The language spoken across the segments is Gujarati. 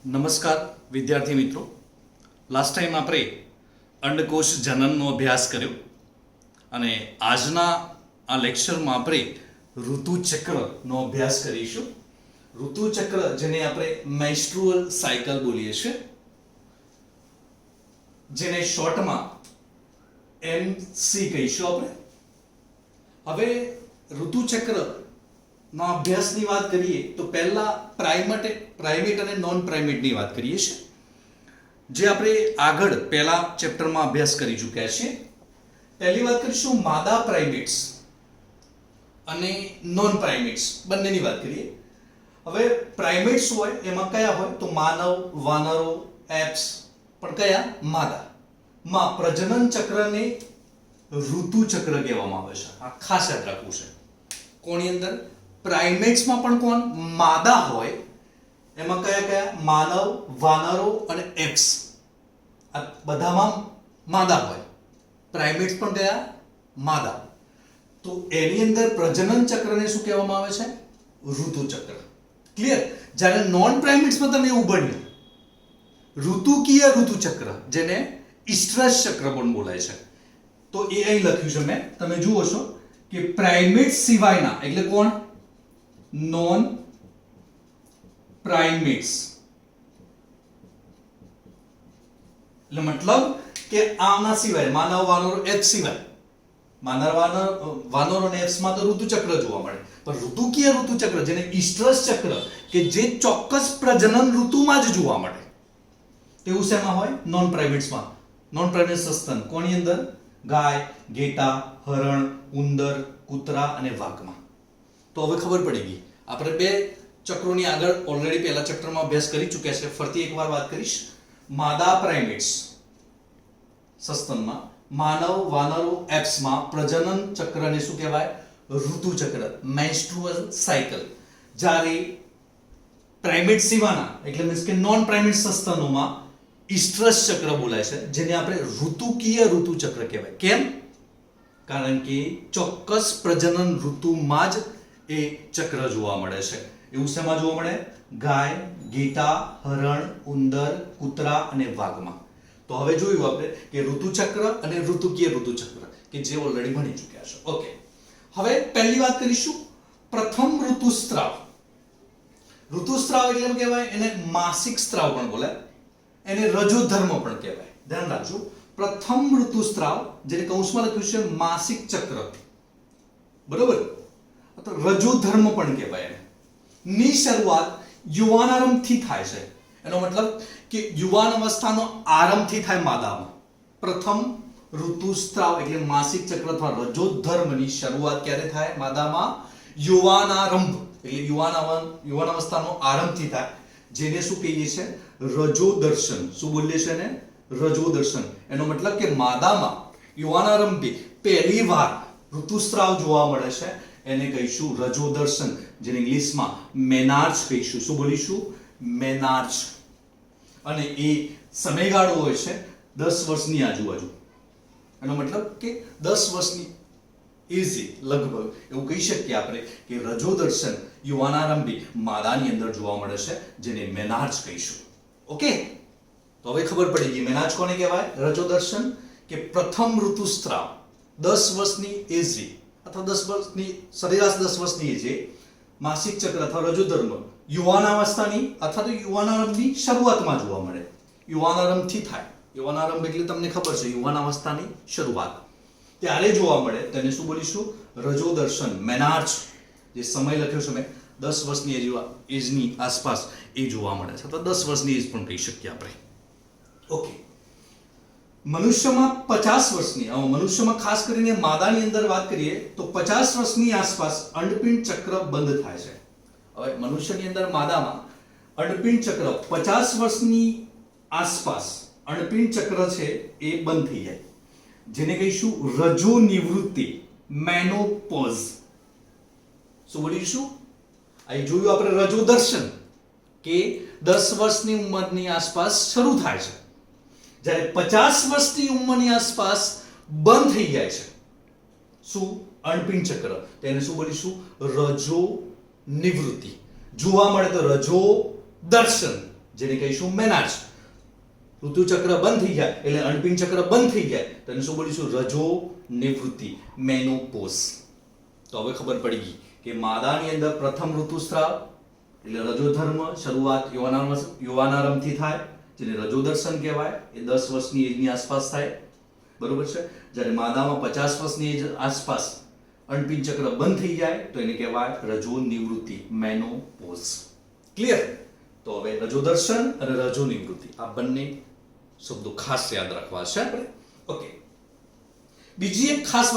નમસ્કાર વિદ્યાર્થી મિત્રો. લાસ્ટ ટાઈમ આપણે અંડકોશ જનનનો અભ્યાસ કર્યો અને આજના આ લેક્ચરમાં આપણે ઋતુચક્રનો અભ્યાસ કરીશું. ઋતુચક્ર જેને આપણે મેન્સ્ટ્રુઅલ સાયકલ બોલીએ છીએ, જેને શોર્ટમાં MC કહીશું આપણે. હવે ઋતુચક્રના અભ્યાસની વાત કરીએ તો પહેલા પ્રાઇમેટ અને નોન પ્રાઇમેટની વાત કરીએ છીએ, જે આપણે આગળ પહેલા ચેપ્ટરમાં અભ્યાસ કરી ચૂક્યા છીએ. પહેલી વાત કરીશું માદા પ્રાઇમેટ્સ અને નોન પ્રાઇમેટ્સ બંનેની વાત કરીએ. હવે પ્રાઇમેટ્સ હોય એમાં કયા હોય તો માનવ, વાનરો, એપ્સ, પણ કયા માદા. માં પ્રજનન ચક્રને ઋતુચક્ર કહેવામાં આવે છે. આ ખાસ યાદ રાખવું છે. કોની અંદર? પ્રાઇમેટ્સમાં પણ કોણ માદા હોય એમાં કયા કયા? માનવ, વાનરો અને એપ્સ. આ બધામાં માદા હોય. પ્રાઇમેટ્સ પણ કયા? માદા. તો એની અંદર પ્રજનન ચક્રને શું કહેવામાં આવે છે? ઋતુચક્ર. ક્લિયર? જ્યારે નોન પ્રાઇમેટ્સમાં તમે એવું ભણ્યું ઋતુકીય ઋતુચક્ર, જેને ઇસ્ટ્રસ ચક્ર પણ બોલાય છે. તો એ અહીં લખ્યું છે મેં, તમે જુઓ છો કે પ્રાઇમેટ્સ સિવાયના, એટલે કોણ? નોન પ્રાઇમેટ્સ. એટલે મતલબ કે આના સિવાય માનવ, વાનરો, એપ સિવાય, વાનરો અને એપ્સમાં તો ઋતુચક્ર જોવા મળે, પણ ઋતુકીય ઋતુચક્ર જેને ઇસ્ટ્રસ ચક્ર, કે જે ચોક્કસ પ્રજનન ઋતુમાં જ જોવા મળે, તેવું શેમાં હોય? નોન પ્રાઇમેટ્સમાં. નોન પ્રાઇમેટ સસ્તન કોની અંદર? ગાય, ઘેટા, હરણ, ઉંદર, કૂતરા અને વાઘમાં. તો હવે ખબર પડી ગઈ. આપણે બે ચક્રોની આગળ ઓલરેડી પહેલા ચેપ્ટરમાં અભ્યાસ કરી ચૂક્યા છે. ફરતી એકવાર વાત કરીશ. માદા પ્રાઇમેટ્સ સસ્તનમાં, માનવ, વાનરો, એપ્સમાં પ્રજનન ચક્રને શું કહેવાય? ઋતુચક્ર, મેન્સ્ટ્રુઅલ સાયકલ. જ્યારે પ્રાઇમેટ સિવાયના, એટલે મીન્સ કે નોન પ્રાઇમેટ સસ્તનોમાં ઇસ્ટ્રસ ચક્ર બોલાય છે, જેને આપણે ઋતુકીય ઋતુચક્ર કહેવાય. કેમ? કારણ કે ચોક્કસ પ્રજનન ઋતુમાં જ એ ચક્ર જોવા મળે છે. એવું શેમાં જોવા મળે? ગાય, ઘેટા, હરણ, ઉંદર, કૂતરા અને વાઘમાં. તો હવે જોયું આપણે કે ઋતુચક્ર અને ઋતુકીય ઋતુચક્ર, કે જે ઓલરેડી ભણી ચૂક્યા છે. ઓકે, હવે પહેલી વાત કરીશું પ્રથમ ઋતુસ્રાવ. ઋતુસ્રાવ એટલે એમ કહેવાય, એને માસિક સ્ત્રાવ પણ બોલાય, એને રજોધર્મ પણ કહેવાય. ધ્યાન રાખજો. પ્રથમ ઋતુસ્રાવ, જેને કૌંસમાં લખ્યું છે માસિક ચક્ર, બરોબર, તો રજોધર્મ પણ કહેવાય એને. ની શરૂઆત યુવાનારંભથી થાય છે. એનો મતલબ કે યુવાન અવસ્થાનો આરંભથી થાય માદામાં. પ્રથમ ઋતુસ્રાવ એટલે માસિક ચક્ર અથવા રજોધર્મની શરૂઆત ક્યારે થાય? માદામાં યુવાનારંભ એટલે યુવાન અવસ્થાનો આરંભથી થાય, જેને શું કહીએ છીએ? રજોદર્શન. શું બોલીએ છીએ એને? રજોદર્શન. એનો મતલબ કે માદામાં યુવાનારંભે પહેલી વાર ઋતુસ્રાવ જોવા મળે છે, એને કહીશું રજોદર્શન, જેને ઇંગ્લિશમાં મેનાર્ચ કહીશું. શું બોલીશું? મેનાર્ચ. અને એ સમયગાળો હોય છે 10 વર્ષની આજુબાજુ. એનો મતલબ કે 10 વર્ષની એજે લગભગ એવું કહી શકીએ આપણે કે રજોદર્શન યુવાનારંભે માદાની અંદર જોવા મળે છે, જેને મેનાર્ચ કહીશું. ઓકે, તો હવે ખબર પડી ગઈ મેનાર્ચ કોને કહેવાય? રજોદર્શન, કે પ્રથમ ઋતુસ્રાવ 10 વર્ષની એજે અથવા 10 વર્ષની સરેરાશ 10 વર્ષની એજે માસિક ચક્ર અથવા રજોધર્મ યુવાનાવસ્થાની અથવા તો યુવાનારંભની શરૂઆતમાં જોવા મળે. યુવાનારંભથી થાય. યુવાનારંભ એટલે તમને ખબર છે યુવાનાવસ્થાની શરૂઆત, ત્યારે જોવા મળે. તેને શું બોલીશું? રજોદર્શન, મેનાર્ચ. જે સમય લખ્યો છે મેં 10 વર્ષની એજની આસપાસ એ જોવા મળે છે, અથવા 10 વર્ષની એજ પણ કહી શકીએ આપણે. ઓકે, મનુષ્યમાં 50 વર્ષની, મનુષ્યમાં ખાસ કરીને માદાની અંદર વાત કરીએ તો 50 વર્ષની આસપાસ અંડપિંડ ચક્ર બંધ થાય છે. હવે મનુષ્યની અંદર માદામાં અંડપિંડ ચક્ર 50 વર્ષની આસપાસ અંડપિંડ ચક્ર છે એ બંધ થઈ જાય, જેને કહીશું રજો નિવૃત્તિ, મેનોપોઝ. શું બોલીશું? અહીં જોયું આપણે રજોદર્શન, કે 10 વર્ષની ઉંમરની આસપાસ શરૂ થાય છે, જ્યારે 50 વર્ષની ઉંમરની આસપાસ બંધ થઈ જાય છે. શું? અંડપિંડ ચક્ર. તેને શું બોલીશું? રજો નિવૃત્તિ. જોવા મળે તો રજો દર્શન, જેને કહીશું મેનાર્ચ. ઋતુચક્ર બંધ થઈ જાય એટલે અણપિંડ ચક્ર બંધ થઈ જાય તો એને શું બોલીશું? રજો નિવૃત્તિ, મેનોપોઝ. તો હવે ખબર પડી ગઈ કે માદાની અંદર પ્રથમ ઋતુસ્રાવ એટલે રજોધર્મ શરૂઆત યુવાનારંભથી થાય, જેને રજોદર્શન કહેવાય. એ 10 વર્ષની એજની આસપાસ થાય, બરોબર છે. જ્યારે માદામાં 50 વર્ષની એજ આસપાસ અણપિંડ ચક્ર બંધ થઈ જાય તો એને કહેવાય રજો નિવૃત્તિ, મેનોપોઝ. ક્લિયર? તો હવે રજોદર્શન અને રજો નિવૃત્તિ આ બંને શબ્દો ખાસ યાદ રાખવા છે આપણે. ઓકે, બીજી એક ખાસ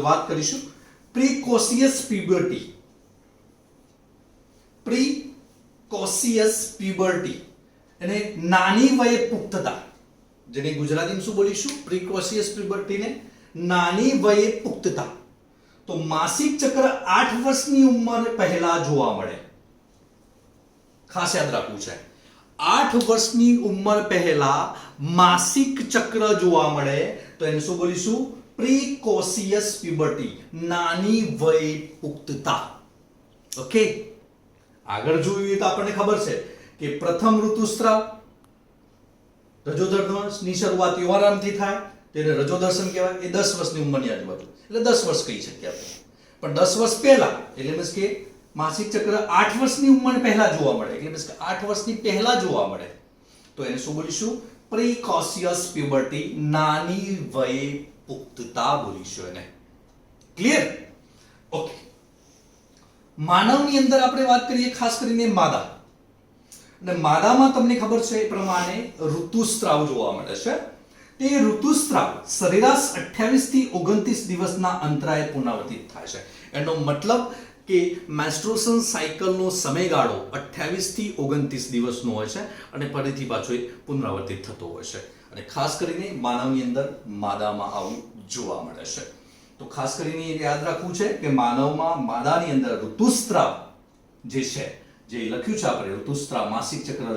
વાત કરીશું, પ્રીકોશિયસ પ્યુબર્ટી. પ્રીકોશિયસ પ્યુબર્ટી એને નાની વયે પુખ્તતા, જેને ગુજરાતીમાં શું બોલીશું? પ્રીકોશિયસ પ્યુબર્ટીને નાની વયે પુખ્તતા. તો માસિક ચક્ર 8 વર્ષની ઉંમર પહેલા જોવા મળે. ખાસ યાદ રાખવું છે, 8 વર્ષની ઉંમર પહેલા માસિક ચક્ર જોવા મળે તો એને શું બોલીશું? પ્રીકોશિયસ પ્યુબર્ટી, નાની વયે પુખ્તતા. ઓકે, આગળ જોઈએ તો આપણને ખબર છે કે પ્રથમ ઋતુસ્રાવ રજોધર્મની શરૂઆત યુવાનારંભથી થાય, તેને રજોદર્શન કહેવાય. એ 10 વર્ષની ઉંમરની આજુબાજુ, એટલે 10 વર્ષ કહી શકીએ આપણે. પણ 10 વર્ષ પહેલા એટલે મીન્સ કે માસિક ચક્ર 8 વર્ષની ઉંમર પહેલા જોવા મળે, એટલે મીન્સ કે 8 વર્ષની પહેલા જોવા મળે તો એને શું બોલીશું? પ્રીકોશિયસ પ્યુબર્ટી, નાની વયે પુખ્તતા બોલીશું એને. ક્લિયર? ઓકે, માનવની અંદર આપણે વાત કરીએ ખાસ કરીને માદા, અને માદામાં તમને ખબર છે એ પ્રમાણે ઋતુસ્રાવ જોવા મળે છે. તે ઋતુસ્રાવ સરેરાશ 28 થી 29 દિવસના અંતરાએ પુનરાવર્તિત થાય છે. એનો મતલબ કે મેન્સ્ટ્રુએશન સાયકલનો સમયગાળો 28 થી 29 દિવસનો હોય છે અને ફરીથી પાછો પુનરાવર્તિત થતો હોય છે. અને ખાસ કરીને માનવની અંદર માદામાં આવું જોવા મળે છે. તો ખાસ કરીને યાદ રાખવું છે કે માનવમાં માદાની અંદર ઋતુસ્રાવ જે છે, જે લખ્યું છે આપણે ઋતુસ્રાવ માસિક ચક્ર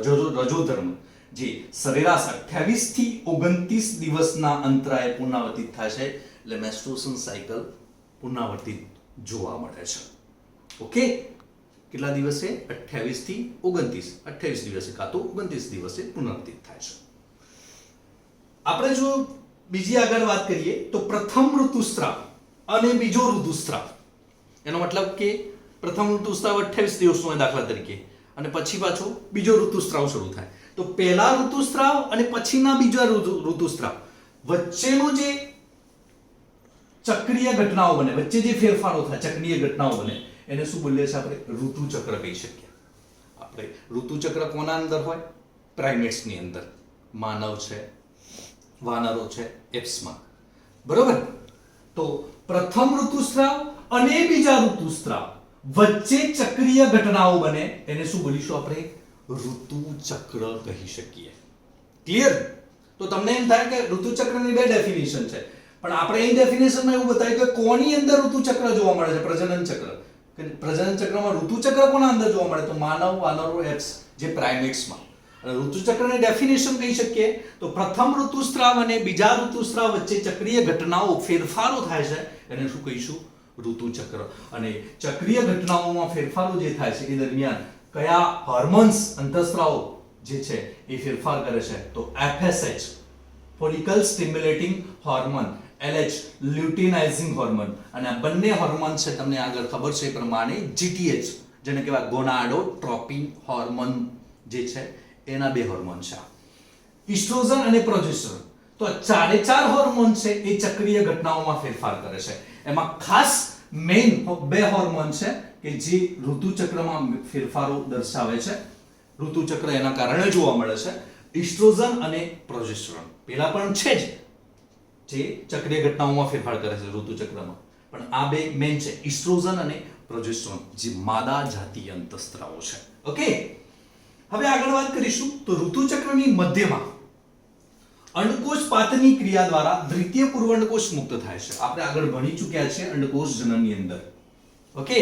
રજોધર્મ, જે સરેરાશ 28 થી 29 દિવસના અંતરાએ પુનરાવર્તિત થાય છે, એટલે મેન્સ્ટ્રુએશન સાયકલ પુનરાવર્તિત જોવા મળે છે. ઓકે, કેટલા દિવસે? 28 થી 29, 28 દિવસે કાં તો 29 દિવસે પુનરાવર્તિત થાય છે. આપણે જો બીજી આગળ વાત કરીએ તો પ્રથમ ઋતુસ્રાવ અને બીજો ઋતુસ્રાવ, એનો મતલબ કે પ્રથમ ઋતુસ્રાવ 28 દિવસનો હોય દાખલા તરીકે, અને પછી પાછો બીજો ઋતુસ્રાવ શરૂ થાય. તો પહેલા ઋતુસ્રાવ અને પછીના બીજા ઋતુસ્રાવ વચ્ચેનો જે ચક્રીય ઘટનાઓ બને, વચ્ચે જે ફેરફારો થાય, ચક્રીય ઘટનાઓ બને, એને શું બોલીએ છીએ આપણે? ઋતુચક્ર કહી શકીએ. આપણે ઋતુચક્ર કોના અંદર હોય? પ્રાઇમેટ્સની અંદર. માનવ છે, વાનરો છે, એપ્સમાં. બરોબર? તો પ્રથમ ઋતુસ્રાવ અને બીજા ઋતુસ્રાવ વચ્ચે ચક્રીય ઘટનાઓ બને, એને શું બોલીશું આપણે? ઋતુચક્ર કહી શકીએ. ક્લિયર? તો તમને એમ થાય કે ઋતુચક્રની 2 ડેફિનેશન છે, પણ આપણે અહીં ડેફિનેશનમાં એવું બતાવ્યું કે કોની અંદર ઋતુચક્ર જોવા મળે છે? પ્રજનન ચક્ર. પ્રજનન ચક્રમાં ઋતુચક્ર કોના અંદર જોવા મળે? તો માનવ, વાનરો, એપ્સ, જે પ્રાઇમેટ્સમાં. અને ઋતુચક્રની ડેફિનેશન કહી શકીએ તો પ્રથમ ઋતુસ્રાવ અને બીજા ઋતુસ્રાવ વચ્ચે ચક્રીય ઘટનાઓ, ફેરફારો થાય છે, એને શું કહીશું? ઋતુચક્ર. અને ચક્રીય ઘટનાઓમાં ફેરફારો જે થાય છે એ દરમિયાન કયા હોર્મોન્સ, અંતઃસ્ત્રાવો જે છે એ ફેરફાર કરે છે? તો FSH, follicle stimulating hormone, LH, luteinising hormone, અને આ બંને હોર્મોન છે તમને આગળ ખબર છે એ પ્રમાણે GTH, જેને કહેવાય ગોનાડોટ્રોપિન હોર્મોન જે છે, એના 2 હોર્મોન છે, ઇસ્ટ્રોજન અને પ્રોજેસ્ટેરોન. તો આ 4 હોર્મોન છે એ ચક્રીય ઘટનાઓમાં ફેરફાર કરે છે. એમાં ખાસ મેઇન 2 હોર્મોન છે કે જે ઋતુચક્રમાં ફેરફારો દર્શાવે છે. ઋતુચક્ર એના કારણે જોવા મળે છે, ઇસ્ટ્રોજન અને પ્રોજેસ્ટેરોન. પેલા પણ છે જ જે ચક્રીય ઘટનાઓમાં ફેરફાર કરે છે ઋતુચક્રમાં, પણ આ 2 મેઇન છે, ઇસ્ટ્રોજન અને પ્રોજેસ્ટેરોન, જે માદા જાતીય અંતઃસ્ત્રાવો છે. ઓકે, હવે આગળ વાત કરીશું તો ઋતુચક્રની મધ્યમાં અંડકોષપાતની ક્રિયા દ્વારા દ્વિતીય પૂર્વઅંડકોષ મુક્ત થાય છે. આપણે આગળ ભણી ચૂક્યા છીએ અંડકોષ જનનની અંદર. ઓકે,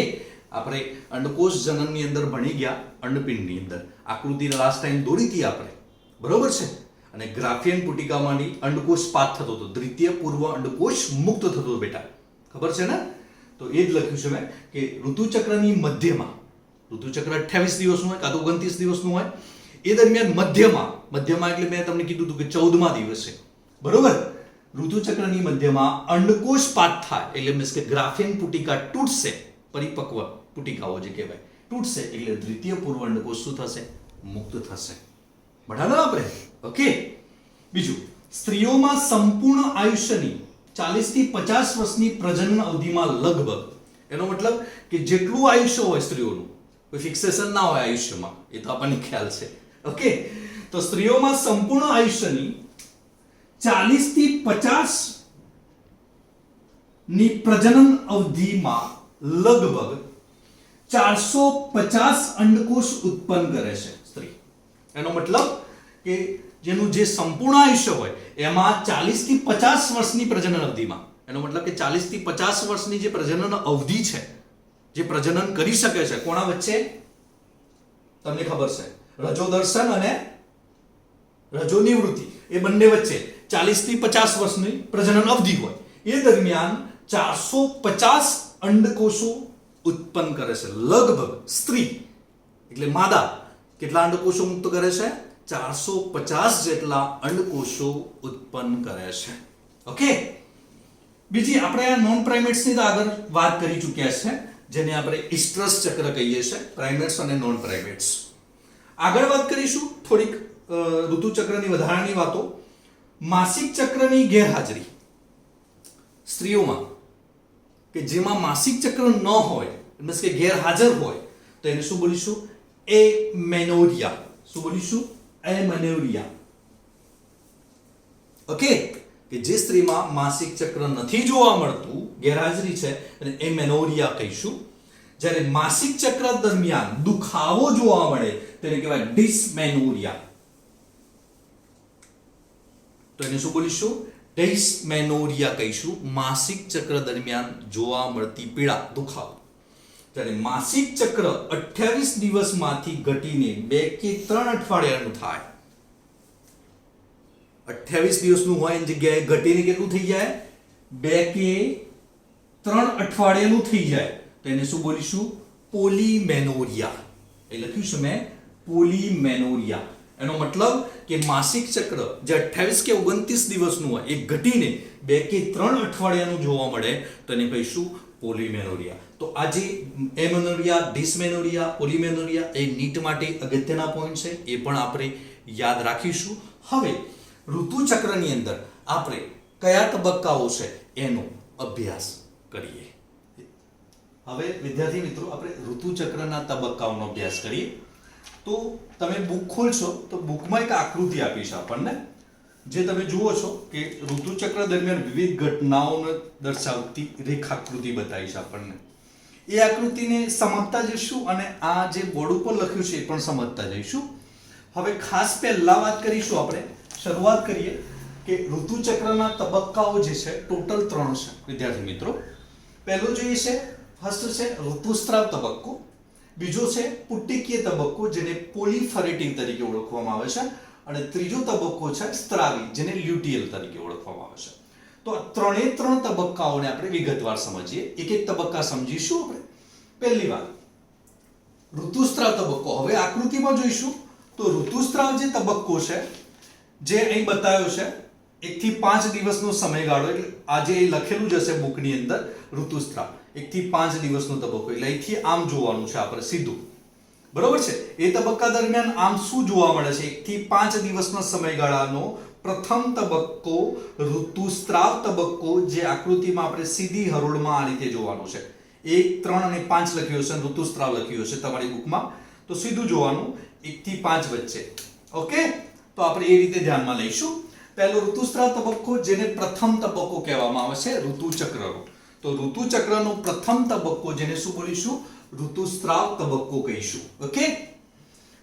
આપણે અંડકોષ જનનની અંદર ભણી ગયા, અંડપિંડની અંદર આકૃતિ લાસ્ટ ટાઈમ દોરી હતી આપણે, બરોબર છે. અને ગ્રાફિયન પુટિકામાંની અંડકોષપાત થતો હતો, દ્વિતીય પૂર્વ અંડકોષ મુક્ત થતો હતો બેટા, ખબર છે ને? તો એ જ લખ્યું છે મેં કે ઋતુચક્રની મધ્યમાં, ઋતુચક્ર 28 દિવસનું હોય કાં તો 29 દિવસનું હોય, એ દરમિયાન મધ્યમાં એટલે મેં તમને કીધું હતું કે 14મા દિવસે, બરોબર, ઋતુચક્રની મધ્યમાં અંડકોષ પાત થાય એટલે મીન્સ કે ગ્રાફેન પુટિકા તૂટશે, પરિપક્વ પુટિકાઓ જે કહેવાય તૂટશે એટલે દ્વિતીય પૂર્વ અંડકોષ શું થશે? મુક્ત થશે. બરાબર આપણે? ઓકે. બીજું, સ્ત્રીઓમાં સંપૂર્ણ આયુષ્યની 40 થી 50 વર્ષની પ્રજનન અવધિમાં લગભગ, એનો મતલબ કે જેટલું આયુષ્ય હોય સ્ત્રીઓનું, કોઈ ફિક્સેશન ના હોય આયુષ્યમાં, એ તો આપણને ખ્યાલ છે. ઓકે, તો સ્ત્રીઓમાં સંપૂર્ણ આયુષ્યની 40 થી 50 ની પ્રજનન અવધિમાં લગભગ 450 અંડકોષ ઉત્પન્ન કરે છે સ્ત્રી. એનો મતલબ કે જેનું જે સંપૂર્ણ આયુષ્ય હોય એમાં 40 થી 50 વર્ષની પ્રજનન અવધિમાં, એનો મતલબ કે 40 થી 50 વર્ષની જે પ્રજનન અવધિ છે, જે પ્રજનન કરી શકે છે, કોના વચ્ચે? તમને ખબર છે, રજોદર્શન અને રજોનિવૃત્તિ, એ બંને વચ્ચે 40 થી 50 વર્ષની પ્રજનન અવધિ હોય એ દરમિયાન 450 અંડકોષો ઉત્પન્ન કરે છે લગભગ. સ્ત્રી એટલે માદા કેટલા અંડકોષો મુક્ત કરે છે? 450 જેટલા અંડકોષો ઉત્પન્ન કરે છે. ઓકે. બીજી આપણે આ નોન પ્રાઇમેટ્સ ની તો આગળ વાત કરી ચૂક્યા છે, જેને આપણે ઇસ્ટ્રસ ચક્ર કહીએ છીએ, પ્રાઇમેટ્સ અને નોન પ્રાઇમેટ્સ. આગળ વાત કરીશું થોડીક ઋતુચક્રની વધારાની વાતો. માસિક ચક્રની ગેરહાજરી સ્ત્રીઓમાં કે જેમાં માસિક ચક્ર ન હોય, મીન્સ કે ગેરહાજર હોય, તો એને શું બોલીશું? એમેનોરિયા. શું બોલીશું? એમેનોરિયા. ઓકે, કે જે સ્ત્રીમાં માસિક ચક્ર નથી જોવા મળતું, ગેરહાજરી છે, અને એમેનોરિયા કહીશું. જ્યારે માસિક ચક્ર દરમિયાન દુખાવો જોવા મળે તેને કહેવાય ડિસ્મેનોરિયા. તો એને શું બોલીશું? ડિસ્મેનોરિયા કહીશું. માસિક ચક્ર દરમિયાન જોવા મળતી પીડા, દુખાવો. ત્યારે માસિક ચક્ર 28 દિવસમાંથી ઘટીને 2 કે 3 અઠવાડિયાનું થાય. 28 દિવસનું હોય એની જગ્યાએ ઘટીને કેટલું થઈ જાય? 2 કે 3 અઠવાડિયાનું થઈ જાય. તો એને શું બોલીશું? પોલીમેનોરિયા. એ લખ્યું છે મેં, પોલીમેનોરિયા. એનો મતલબ કે માસિક ચક્ર જે 28 કે 29 દિવસનું હોય એ ઘટીને 2 કે 3 અઠવાડિયાનું જોવા મળે તો એને કહીશું પોલીમેનોરિયા. તો આજે એમેનોરિયા, ડિસ્મેનોરિયા, પોલીમેનોરિયા એ નીટ માટે અગત્યના પોઈન્ટ છે, એ પણ આપણે યાદ રાખીશું. હવે ઋતુચક્રની અંદર આપણે કયા તબક્કાઓ છે એનો અભ્યાસ કરીએ. હવે વિદ્યાર્થી મિત્રો આપણે ઋતુચક્રના તબક્કાઓનો અભ્યાસ કરીએ. તો તમે બુક ખોલશો તો બુકમાં એક આકૃતિ આપી છે આપણને, જે તમે જુઓ છો કે ઋતુચક્ર દરમિયાન વિવિધ ઘટનાઓને દર્શાવતી રેખાકૃતિ બતાવી છે આપણને. એ આકૃતિને સમજતા જઈશું અને આ જે બોર્ડ ઉપર લખ્યું છે એ પણ સમજતા જઈશું. હવે ખાસ પહેલા વાત કરીશું, આપણે શરૂઆત કરીએ કે ઋતુચક્રના તબક્કાઓ જે છે ટોટલ 3 છે વિદ્યાર્થી મિત્રો. પહેલો જોઈએ છે, ફર્સ્ટ છે ઋતુસ્રાવ તબક્કો, બીજો છે પુટિકીય તબક્કો જેને પોલિફેરેટિવ તરીકે ઓળખવામાં આવે છે, અને ત્રીજો તબક્કો છે સ્ત્રાવી જેને લ્યુટિયલ તરીકે ઓળખવામાં આવે છે. તો આ 3 તબક્કાઓને આપણે વિગતવાર સમજીએ, એક એક તબક્કા સમજીશું આપણે. પહેલી વાત ઋતુસ્રાવ તબક્કો. હવે આકૃતિમાં જોઈશું તો ઋતુસ્રાવ જે તબક્કો છે જે અહીં બતાવ્યો છે 1 થી 5 દિવસનો સમયગાળો, એટલે આજે એ લખેલું જ હશે બુકની અંદર, ઋતુસ્રાવ 1 થી 5 દિવસનો તબક્કો, એટલે અહીંથી આમ જોવાનું છે આપણે સીધું, બરોબર છે. એ તબક્કા દરમિયાન આમ શું જોવા મળે છે? 1 થી 5 દિવસના સમયગાળાનો પ્રથમ તબક્કો ઋતુસ્રાવ તબક્કો, જે આકૃતિમાં આપણે સીધી હરોળમાં આ રીતે જોવાનું છે. 1, 3 અને 5 લખ્યું છે, ઋતુસ્રાવ લખ્યું છે તમારી બુકમાં, તો સીધું જોવાનું 1 થી 5 વચ્ચે. ઓકે, તો આપણે એ રીતે ધ્યાનમાં લઈશું. પહેલો ઋતુસ્રાવ તબક્કો જેને પ્રથમ તબક્કો કહેવામાં આવે છે ઋતુચક્રનો. તો ઋતુચક્રનો પ્રથમ તબક્કો જેને શું બોલીશું? ઋતુસ્રાવ તબક્કો કહીશું. ઓકે,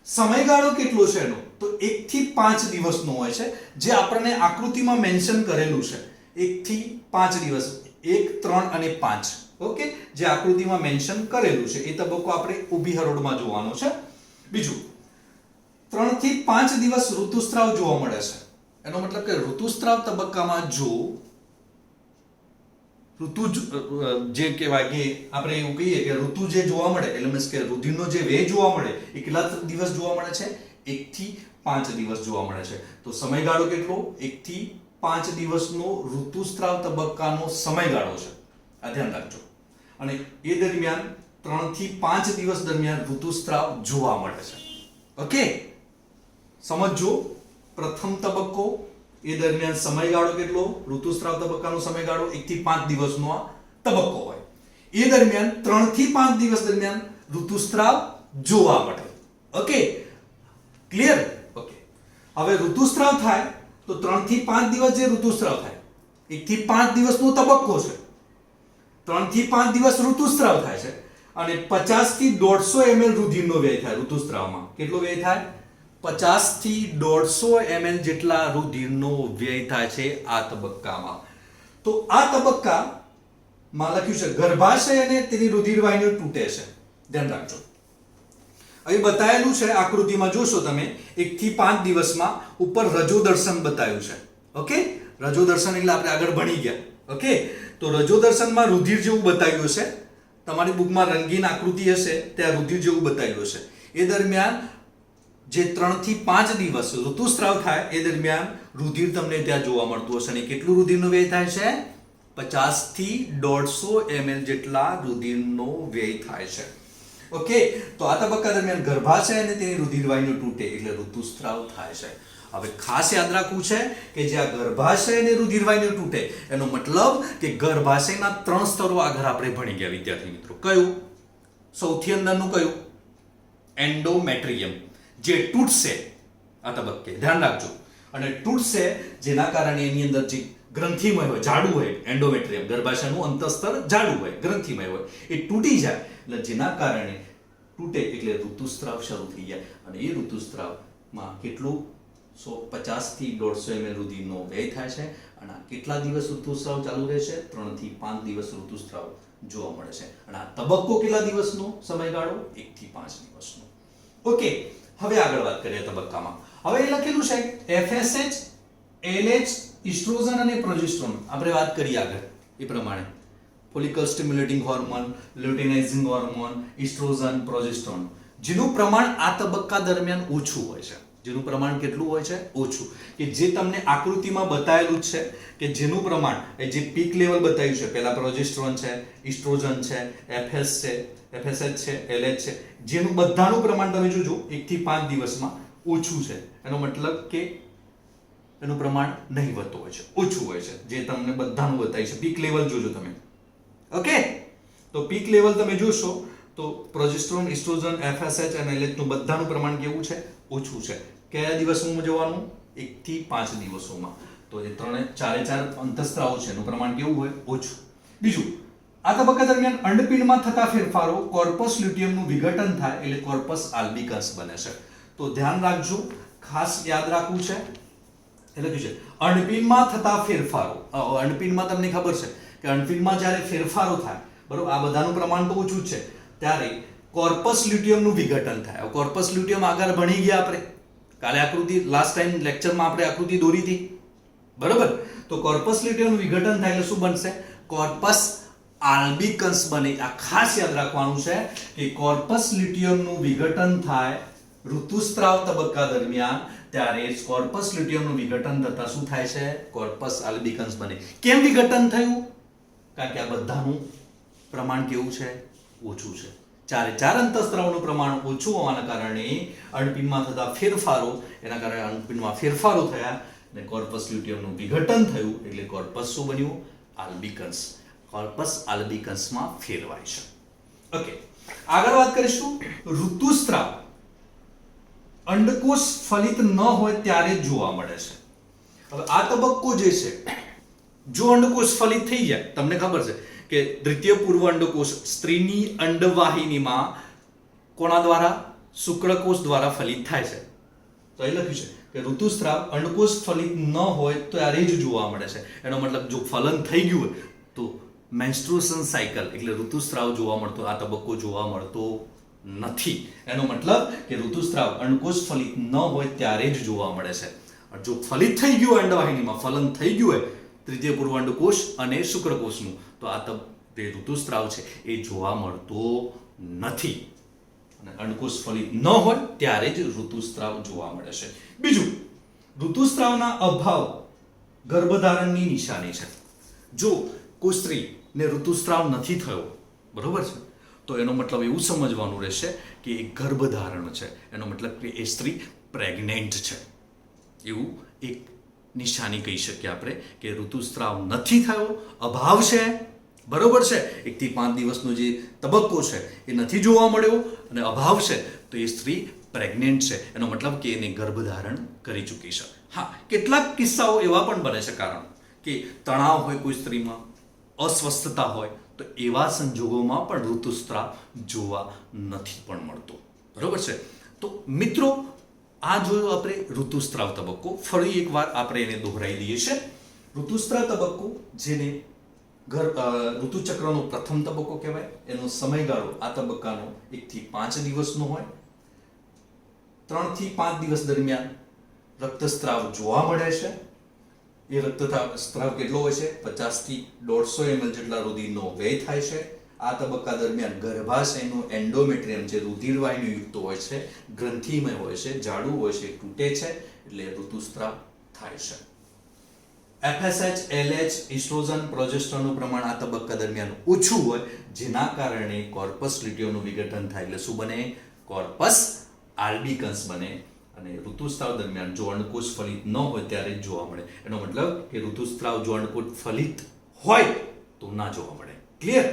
સમયગાળો કેટલો છે એનો? તો 1 થી 5 દિવસનો હોય છે, જે આપણને આકૃતિમાં મેન્શન કરેલું છે. 1 થી 5 દિવસ, 1, 3 અને 5. ઓકે, જે આકૃતિમાં મેન્શન કરેલું છે એ તબક્કો આપણે ઊભી હરોળમાં જોવાનો છે. બીજું 3 થી 5 દિવસ ઋતુસ્રાવ જોવા મળે છે. એનો મતલબ કે ઋતુસ્રાવ તબક્કામાં જો ઋતુ જે કહેવાય કે આપણે એવું કહીએ કે ઋતુ જે જોવા મળે, એટલે મીન્સ કે રુધિરનો જે વેગ જોવા મળે એ કેટલા દિવસ જોવા મળે છે? 1 થી 5 દિવસ જોવા મળે છે. તો સમયગાળો કેટલો? 1 થી 5 દિવસનો ઋતુસ્રાવ તબક્કાનો સમયગાળો છે. આ ધ્યાન રાખજો. અને એ દરમિયાન 3 થી 5 દિવસ દરમિયાન ઋતુસ્રાવ જોવા મળે છે. ઓકે, સમજો. પ્રથમ તબક્કો, એ દરમિયાન સમયગાળો કેટલો? ઋતુસ્રાવ તબક્કાનો સમયગાળો 1 થી 5 દિવસનો આ તબક્કો હોય. એ દરમિયાન 3 થી 5 દિવસ દરમિયાન ઋતુસ્રાવ જોવા મળે. Okay, clear? ઓકે, હવે ઋતુસ્રાવ થાય તો 3 થી 5 દિવસ જે ઋતુસ્રાવ થાય, 1 થી 5 દિવસનો તબક્કો છે. 3 થી 5 દિવસ ઋતુસ્રાવ થાય છે અને 50 થી 150 ml રુધિરનો વ્યય થાય ઋતુસ્રાવમાં. કેટલો વ્યય થાય? 50 થી 150 ml જેટલા રુધિરનો વ્યય થાય છે આ તબક્કામાં. તો આ તબક્કામાં લખ્યું છે ગર્ભાશય અને તેની રુધિરવાહિનીઓ તૂટે છે. ધ્યાન રાખજો. અહીં બતાવેલું છે, આકૃતિમાં જોશો તમે, 1 થી 5 દિવસમાં ઉપર રજોદર્શન બતાવ્યું છે. ઓકે, રજોદર્શન એટલે આપણે આગળ ભણી ગયા. ઓકે, તો રજોદર્શનમાં રુધિર જેવું બતાવ્યું છે. તમારી બુકમાં રંગીન આકૃતિ હશે, ત્યાં રુધિર જેવું બતાવ્યું હશે. એ દરમિયાન જે 3 થી 5 દિવસ ઋતુસ્રાવ થાય એ દરમિયાન રુધિર તમને ત્યાં જોવા મળતું હશે. અને કેટલું રુધિરનો વ્યય થાય છે? 50 થી 150 ml જેટલા રુધિરનો વ્યય થાય છે. ઓકે, તો આ તબક્કા દરમિયાન ગર્ભાશય અને તેની રુધિરવાહિનીઓ તૂટે એટલે ઋતુસ્રાવ થાય છે. હવે ખાસ યાદ રાખવું છે કે જે આ ગર્ભાશય અને રુધિરવાહિનીઓ તૂટે એનો મતલબ કે ગર્ભાશયના 3 સ્તરો આગળ આપણે ભણી ગયા વિદ્યાર્થી મિત્રો. કયું? સૌથી અંદરનું કયું? એન્ડોમેટ્રિયમ, જે તૂટશે આ તબક્કે. ધ્યાન રાખજો. અને તૂટશે જેના કારણે એની અંદર જે ગ્રંથિમય હોય, જાડું હોય, એન્ડોમેટ્રિયમ ગર્ભાશયનું અંતસ્તર જાડું હોય, ગ્રંથિમય હોય, એ તૂટી જાય એટલે જેના કારણે તૂટે એટલે ઋતુસ્રાવ શરૂ થઈ જાય. અને એ ઋતુસ્રાવમાં કેટલું? 50 થી 150 ml રુધિરનો વ્યય થાય છે. અને કેટલા દિવસ ઋતુસ્રાવ ચાલુ રહેશે? 3 થી 5 દિવસ ઋતુસ્રાવ જોવા મળે છે. અને આ તબક્કો કેટલા દિવસનો સમયગાળો? 1 થી 5 દિવસનો. ઓકે, હવે આગળ વાત કરીએ તબક્કામાં. હવે એ લખેલું છે FSH, LH, ઇસ્ટ્રોજન અને પ્રોજેસ્ટેરોન. આપણે વાત કરીએ આગળ એ પ્રમાણે. Follicle stimulating hormone, luteinising hormone, estrogen, progesterone, જેનું પ્રમાણ આ તબક્કા દરમિયાન ઓછું હોય છે. જેનું પ્રમાણ કેટલું હોય છે? ઓછું. કે જે તમને આકૃતિમાં બતાવેલું જ છે કે જેનું પ્રમાણ, એ જે પીક લેવલ બતાવ્યું છે, પહેલા પ્રોજેસ્ટેરોન છે, ઇસ્ટ્રોજન છે, FSH છે, LH છે, જેનું બધાનું પ્રમાણ તમે જોજો 1 થી 5 દિવસમાં ઓછું છે. એનો મતલબ કે એનું પ્રમાણ નહિવત હોય છે, ઓછું હોય છે. જે તમને બધાનું બતાવ્યું છે, પીક લેવલ જોજો તમે. ઓકે, તો પીક લેવલ તમે જોશો તો પ્રોજેસ્ટેરોન, ઇસ્ટ્રોજન, FSH અને LH નું બધાનું પ્રમાણ કેવું છે? ઓછું છે. કયા દિવસોમાં જોવાનું? 1 થી 5 દિવસોમાં. તો એ 3-4 અંતસ્ત્રાવો છે એનું પ્રમાણ કેવું હોય? ઓછું. બીજું, આ તબક્કા દરમિયાન અંડપિંડમાં થતા ફેરફારો કોર્પસ લ્યુટિયમનું વિઘટન થાય એટલે કોર્પસ આલ્બિકન્સ બને છે. તો ધ્યાન રાખજો, ખાસ યાદ રાખવું છે. એટલે શું છે? અંડપિંડમાં થતા ફેરફારો. અંડપિંડમાં તમને ખબર છે કે અંડપિંડમાં જ્યારે ફેરફારો થાય, બરોબર, આ બધાનું પ્રમાણ તો ઓછું જ છે, ત્યારે કોર્પસ લ્યુટિયમનું વિઘટન થાય. કોર્પસ લ્યુટિયમ આગળ ભણી ગયા આપણે. કાલે આકૃતિ, લાસ્ટ ટાઈમ લેક્ચરમાં આપણે આકૃતિ દોરી હતી, બરોબર. તો કોર્પસ લ્યુટિયમનું વિઘટન થાય એટલે શું બનશે? કોર્પસ આલ્બિકન્સ બને. આ ખાસ યાદ રાખવાનું છે કે કોર્પસ લ્યુટિયમનું વિઘટન થાય ઋતુસ્રાવ તબક્કા દરમિયાન, ત્યારે કોર્પસ લ્યુટિયમનું વિઘટન થતા શું થાય છે? કોર્પસ આલ્બિકન્સ બને. કેમ વિઘટન થયું? કારણ કે આ બધાનું પ્રમાણ કેવું છે? ઓછું છે. 4 અંતસ્ત્રાવોનું પ્રમાણ ઓછું હોવાના કારણે અંડપિંડમાં થતા ફેરફારો, એના કારણે અંડપિંડમાં ફેરફારો થયા અને કોર્પસ લ્યુટિયમનું વિઘટન થયું એટલે કોર્પસ શું બન્યું? આલ્બિકન્સ. કોર્પસ આલ્બિકન્સમાં ફેરવાય છે. ઓકે, આગળ વાત કરીશું. ઋતુસ્રાવ અંડકોષ ફલિત ન હોય ત્યારે જોવા મળે છે. હવે આ તબક્કો જે છે, જો અંડકોષ ફલિત થઈ જાય, તમને ખબર છે કે દ્વિતીય પૂર્વ અંડકોષ સ્ત્રીની અંડવાહિનીમાં કોના દ્વારા? શુક્રકોષ દ્વારા ફલિત થાય છે. તો એ લખ્યું છે કે ઋતુસ્રાવ અંડકોષ ફલિત ન હોય ત્યારે જ જોવા મળે છે. એનો મતલબ જો ફલન થઈ ગયું હોય તો મેન્સ્ટ્રુએશન સાયકલ એટલે ઋતુસ્રાવ જોવા મળતો, આ તબક્કો જોવા મળતો નથી. એનો મતલબ કે ઋતુસ્રાવ અંડકોષ ફલિત ન હોય ત્યારે જ જોવા મળે છે. જો ફલિત થઈ ગયું હોય અંડવાહિનીમાં, ફલન થઈ ગયું હોય તૃતીય પૂર્વ અંડકોષ અને શુક્રકોષનું, તો આ જે ઋતુસ્રાવ છે એ જોવા મળતો નથી. અને અંડકોશ ફલિત ન હોય ત્યારે જ ઋતુસ્રાવ જોવા મળે છે. બીજું, ઋતુસ્રાવના અભાવ ગર્ભધારણની નિશાની છે. જો કોઈ સ્ત્રીને ઋતુસ્રાવ નથી થયો, બરોબર છે, તો એનો મતલબ એવું સમજવાનું રહેશે કે એ ગર્ભધારણ છે, એનો મતલબ કે એ સ્ત્રી પ્રેગ્નેન્ટ છે. એવું એક નિશાની કહી શકીએ આપણે કે ઋતુસ્રાવ નથી થયો, અભાવ છે, બરોબર છે, 1 થી 5 દિવસનો જે તબક્કો છે એ નથી જોવા મળ્યો અને અભાવ છે, તો એ સ્ત્રી પ્રેગ્નેન્ટ છે, એનો મતલબ કે એને ગર્ભધારણ કરી ચૂકી છે. હા, કેટલાક કિસ્સાઓ એવા પણ બને છે, કારણ કે તણાવ હોય કોઈ સ્ત્રીમાં, અસ્વસ્થતા હોય, તો એવા સંજોગોમાં પણ ઋતુસ્રાવ જોવા નથી પણ મળતો, બરોબર છે. તો મિત્રો, આ જોયો આપણે ઋતુસ્રાવ તબક્કો. ફરી એકવાર આપણે એને દોહરાઈ દઈએ છીએ. ઋતુસ્રાવ તબક્કો, જેને ઋતુચક્રનો પ્રથમ તબક્કો કહેવાય, એનો સમયગાળો આ તબક્કાનો 1 થી 5 દિવસનો હોય. 3 થી 5 દિવસ દરમિયાન રક્તસ્રાવ જોવા મળે છે. એ રક્તસ્રાવ કેટલો હોય છે? 50 થી 150 ml જેટલા રુધિરનો વ્યય થાય છે. આ તબક્કા દરમિયાન ગર્ભાશયનું એન્ડોમેટ્રિયમ જે રુધિરવાહિનીયુક્ત હોય છે, ગ્રંથિમય હોય છે, જાડું હોય છે, તૂટે છે, એટલે ઋતુસ્રાવ થાય છે. FSH, LH, ઇસ્ટ્રોજન, પ્રોજેસ્ટરોનનું પ્રમાણ આ તબક્કા દરમિયાન ઓછું હોય, જેના કારણે કોર્પસ લ્યુટિયમનું વિઘટન થાય, એટલે શું બને? કોર્પસ આલ્બિકન્સ બને. અને ઋતુસ્રાવ દરમિયાન જો અંડકોશ ફલિત ન હોય ત્યારે જ જોવા મળે. એનો મતલબ કે ઋતુસ્રાવ જો અંડકોશ ફલિત હોય તો ના જોવા મળે. ક્લિયર?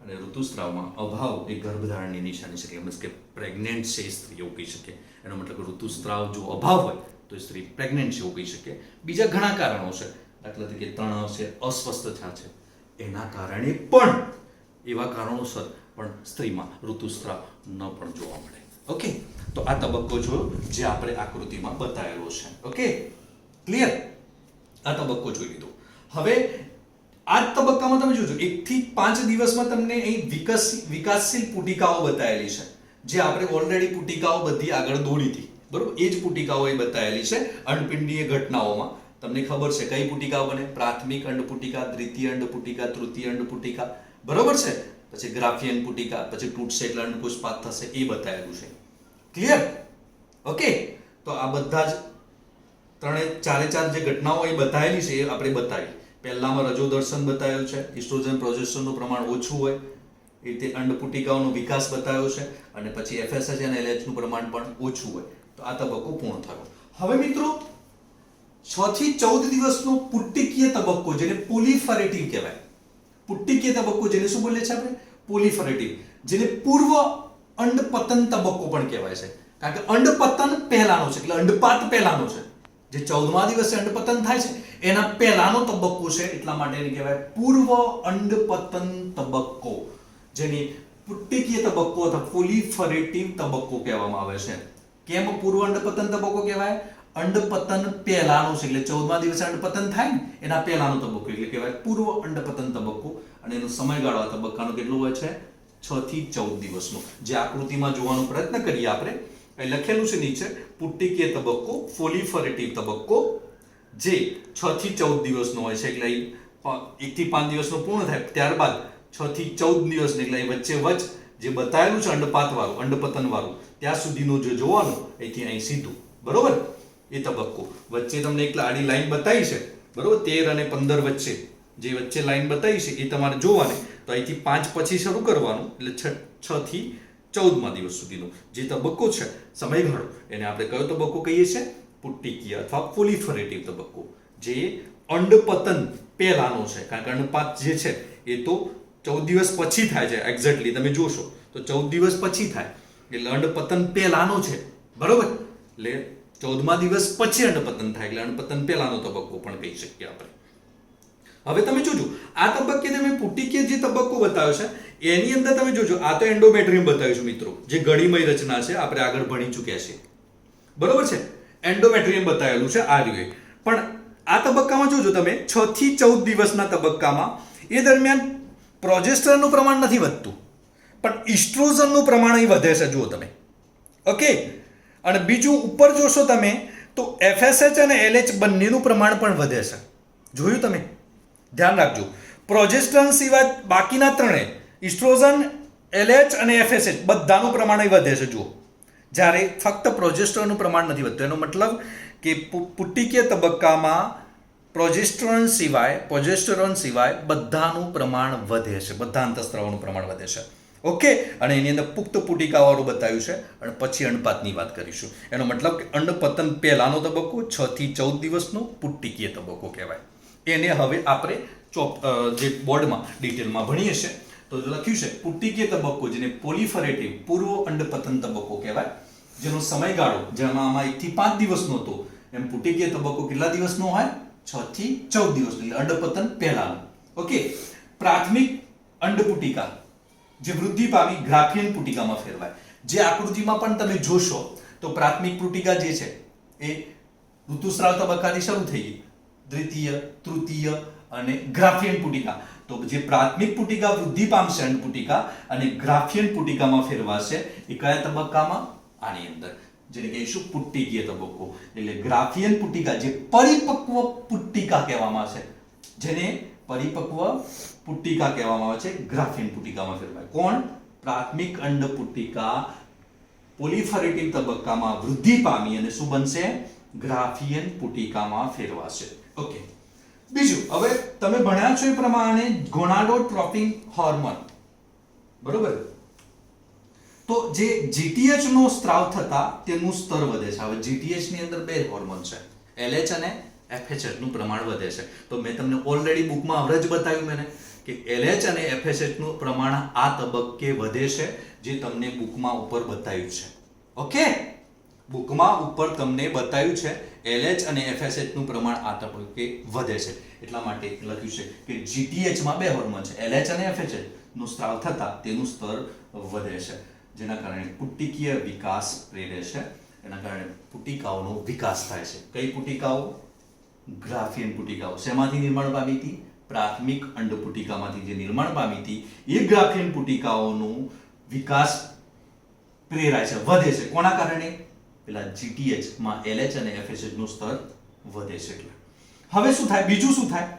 અને ઋતુસ્રાવમાં અભાવ એ ગર્ભધારણની નિશાની છે, મીન્સ કે પ્રેગ્નેન્ટ છે સ્ત્રી, એવું કહી શકે. એનો મતલબ કે ઋતુસ્રાવ જો અભાવ હોય તો સ્ત્રી પ્રેગ્નેન્ટ છે, એવું કહી શકે. બીજા ઘણા કારણો છે, દાખલા તરીકે તણાવ છે, અસ્વસ્થતા છે, એના કારણે પણ, એવા કારણોસર પણ સ્ત્રીમાં ઋતુસ્રાવ ન પણ જોવા મળે. ઓકે, તો આ તબક્કો જોયો જે આપણે આકૃતિમાં બતાવેલો છે. Okay, clear? આ તબક્કો જોઈ લીધો. હવે આ તબક્કામાં તમે જોજો 1 થી 5 દિવસમાં તમને અહીં વિકાસશીલ પુટિકાઓ બતાવેલી છે, જે આપણે ઓલરેડી પુટિકાઓ બધી આગળ દોડી હતી, બરોબર? એ જ પુટિકાઓ અહીં બતાવેલી છે અંડપિંડીય ઘટનાઓમાં. તમને ખબર છે કઈ પુટિકાઓ બને? પ્રાથમિક અંડપુટિકા, દ્વિતીય અંડપુટિકા, તૃતીય અંડપુટિકા, બરોબર છે. પછી ગ્રાફિયન પુટિકા, પછી તૂટશે એટલે અંડકોષપાત થશે, એ બતાવેલું છે. ક્લિયર? ઓકે, તો આ બધા જ 3-4 જે ઘટનાઓ અહીં બતાવેલી છે એ આપણે બતાવી. પહેલામાં રજોદર્શન બતાવ્યું છે, ઇસ્ટ્રોજન પ્રોજેસ્ટરોનનું પ્રમાણ ઓછું હોય, એ રીતે અંડપુટિકાઓનો વિકાસ બતાવ્યો છે, અને પછી FSH અને LH નું પ્રમાણ પણ ઓછું હોય. તો આ તબક્કો પૂર્ણ થયો. હવે મિત્રો 6 થી 14 દિવસનો પુટ્ટિકીય તબક્કો, જેને પોલિફરેટિવ કહેવાય. પુટ્ટિકીય તબક્કો જેને શું બોલે છે આપણે? પોલિફરેટિવ, જેને પૂર્વ અંડપતન તબક્કો પણ કહેવાય છે, કારણ કે અંડપતન પહેલાનો છે, એટલે અંડપાત પહેલાનો છે. જે 14મા દિવસે અંડપતન થાય છે એના પહેલાનો તબક્કો છે, એટલા માટે એને કહેવાય પૂર્વ અંડપતન તબક્કો, જેને પુટ્ટિકીય તબક્કો અથવા પોલિફરેટિવ તબક્કો કહેવામાં આવે છે. કેમ પૂર્વ અંડપતન તબક્કો કહેવાય? અંડપતન પહેલાનો છે, એટલે 14મા દિવસે અંડપતન થાય ને એના પહેલાનો તબક્કો, એટલે કહેવાય પૂર્વ અંડપતન તબક્કો. અને એનો સમયગાળો આ તબક્કાનો કેટલો હોય છે? 6 થી 14 દિવસનો. જે આકૃતિમાં જોવાનો પ્રયત્ન કરીએ આપણે, અહીં લખેલું છે નીચે, પુટ્ટિકીય તબક્કો, પોલિફરેટિવ તબક્કો, જે 6 થી 14 દિવસનો હોય છે. એટલે 1 થી 5 દિવસનો પૂર્ણ થાય, ત્યારબાદ 6 થી 14 દિવસનો, એટલે વચ્ચે જે બતાવેલું છે અંડપાત વાળું, અંડપતન વાળું, ત્યાં સુધીનું જે જોવાનું, અહીંથી અહીં સીધું, બરોબર? એ તબક્કો વચ્ચે તમને એક આડી લાઈન બતાવી છે, બરોબર? 13 અને 15 વચ્ચે જે વચ્ચે લાઈન બતાવી છે એ તમારે જોવાની. તો અહીંથી 5 પછી શરૂ કરવાનું, એટલે 6 થી 14મા દિવસ સુધીનો જે તબક્કો છે, સમયગાળો, એને આપણે કયો તબક્કો કહીએ છીએ? પુટ્ટિકીય અથવા પોલિફરેટિવ તબક્કો, જે અંડપતન પહેલાનો છે. કારણ કે અંડપાત જે છે એ તો 14 દિવસ પછી થાય છે, એક્ઝેક્ટલી તમે જોશો તો 14 દિવસ પછી થાય, એટલે અંડપતન પહેલાનો છે, બરોબર? એટલે 14મા દિવસ પછી અંડપતન થાય, એટલે અંડપતન પહેલાનો તબક્કો પણ કહી શકીએ આપણે. હવે તમે જોજો, આ તબક્કે તમે પુટ્ટિકીય જે તબક્કો બતાવ્યો છે એની અંદર તમે જોજો, આ તો એન્ડોમેટ્રિયમ બતાવ્યું છે મિત્રો, જે ગળીમય રચના છે, આપણે આગળ ભણી ચૂક્યા છીએ, બરોબર છે? એન્ડોમેટ્રિયમ બતાવેલું છે આ રીતે. પણ આ તબક્કામાં જોજો તમે, 6 થી 14 દિવસના તબક્કામાં એ દરમિયાન પ્રોજેસ્ટરનું પ્રમાણ નથી વધતું, પણ ઇસ્ટ્રોજનનું પ્રમાણ અહીં વધે છે, જુઓ તમે. ઓકે, અને બીજું ઉપર જોશો તમે તો FSH અને LH બંનેનું પ્રમાણ પણ વધે છે. જોયું તમે? ધ્યાન રાખજો, પ્રોજેસ્ટરન સિવાય બાકીના ત્રણે, ઇસ્ટ્રોજન, LH અને FSH બધાનું પ્રમાણ વધે છે જુઓ, જ્યારે ફક્ત પ્રોજેસ્ટરોનનું પ્રમાણ નથી વધતું. એનો મતલબ કે પુટિકીય તબક્કામાં પ્રોજેસ્ટેરોન સિવાય બધાનું પ્રમાણ વધે છે, બધા અંતઃસ્ત્રાવોનું પ્રમાણ વધે છે. ઓકે, અને એની અંદર પુખ્ત પુટિકાવાળું બતાવ્યું છે અને પછી અંડપાતની વાત કરીશું. એનો મતલબ કે અંડપતન પહેલાનો તબક્કો 6 થી 14 દિવસનો પુટિકીય તબક્કો કહેવાય. એને હવે આપણે જે બોર્ડમાં ડિટેલમાં ભણીએ છીએ તો લખ્યું છે પુટિકીય તબક્કો, જેને પોલિફરેટિવ પૂર્વ અંડપતન તબક્કો કહેવાય, જેનો સમયગાળો જેમાં આમાં 1 થી 5 દિવસનો હતો, એમ પુટિકીય તબક્કો કેટલા દિવસનો હોય? 6 થી 14 દિવસનો, એટલે અંડપતન પહેલાનો. ઓકે, પ્રાથમિક અંડપુટિકા જે વૃદ્ધિ પામી ગ્રાફિયન પુટિકામાં ફેરવાય. જે આકૃતિમાં પણ તમે જોશો તો પ્રાથમિક પુટિકા જે છે એ ઋતુસ્રાવ તબક્કાથી શરૂ થઈ ગઈ, દ્વિતીય, તૃતીય અને ગ્રાફિયન પુટિકા. તો જે પ્રાથમિક પુટિકા વૃદ્ધિ પામશે અંડપુટિકા અને ગ્રાફિયન પુટિકામાં ફેરવાશે, એ કયા તબક્કામાં? આની અંદર, જેને કહીશું પુટિકીય તબક્કો. એટલે ગ્રાફિયન પુટિકા જે પરિપક્વ પુટિકા કહેવામાં આવે છે, જેને પરિપક્વ પુટિકા કહેવામાં આવે છે, ગ્રાફિયન પુટિકામાં ફેરવાય. કોણ? પ્રાથમિક અંડપુટિકા પોલિફરેટિવ તબક્કામાં વૃદ્ધિ પામી અને શું બનશે? ગ્રાફિયન પુટિકામાં ફેરવાશે. ઓકે, બીજું, હવે તમે ભણ્યા છો એ પ્રમાણે ગોનાડોટ્રોપિક હોર્મોન, બરોબર? તો જે GTH નો સ્ત્રાવ થતા તેનું સ્તર વધે છે. હવે GTH ની અંદર બે હોર્મોન છે, LH અને FSH નું પ્રમાણ વધે છે. તો મેં તમને ઓલરેડી બુકમાં અવરજ બતાવ્યું મેને કે LH અને FSH નું પ્રમાણ આ તબક્કે વધે છે, જે તમને બુકમાં ઉપર બતાવ્યું છે. ઓકે, બુકમાં ઉપર તમને બતાવ્યું છે LH અને FSH નું પ્રમાણ આ તબક્કે વધે છે. એટલા માટે લખ્યું છે કે GTH માં બે હોર્મોન છે, LH અને FSH નું સ્ત્રાવ થતા તેનું સ્તર વધે છે, જેના કારણે પુટિકીય વિકાસ પ્રેરે છે. એના કારણે પુટિકાઓનો વિકાસ થાય છે. કઈ પુટિકાઓ? ગ્રાફિયન પુટિકાઓ. શેમાંથી નિર્માણ પામી હતી? પ્રાથમિક અંડપુટિકામાંથી જે નિર્માણ પામી હતી એ ગ્રાફિયન પુટિકાઓનો વિકાસ પ્રેરાય છે, વધે છે. કોના કારણે? પેલા GTH માં LH અને FSH નું સ્તર વધે છે. એટલે હવે શું થાય? બીજું શું થાય?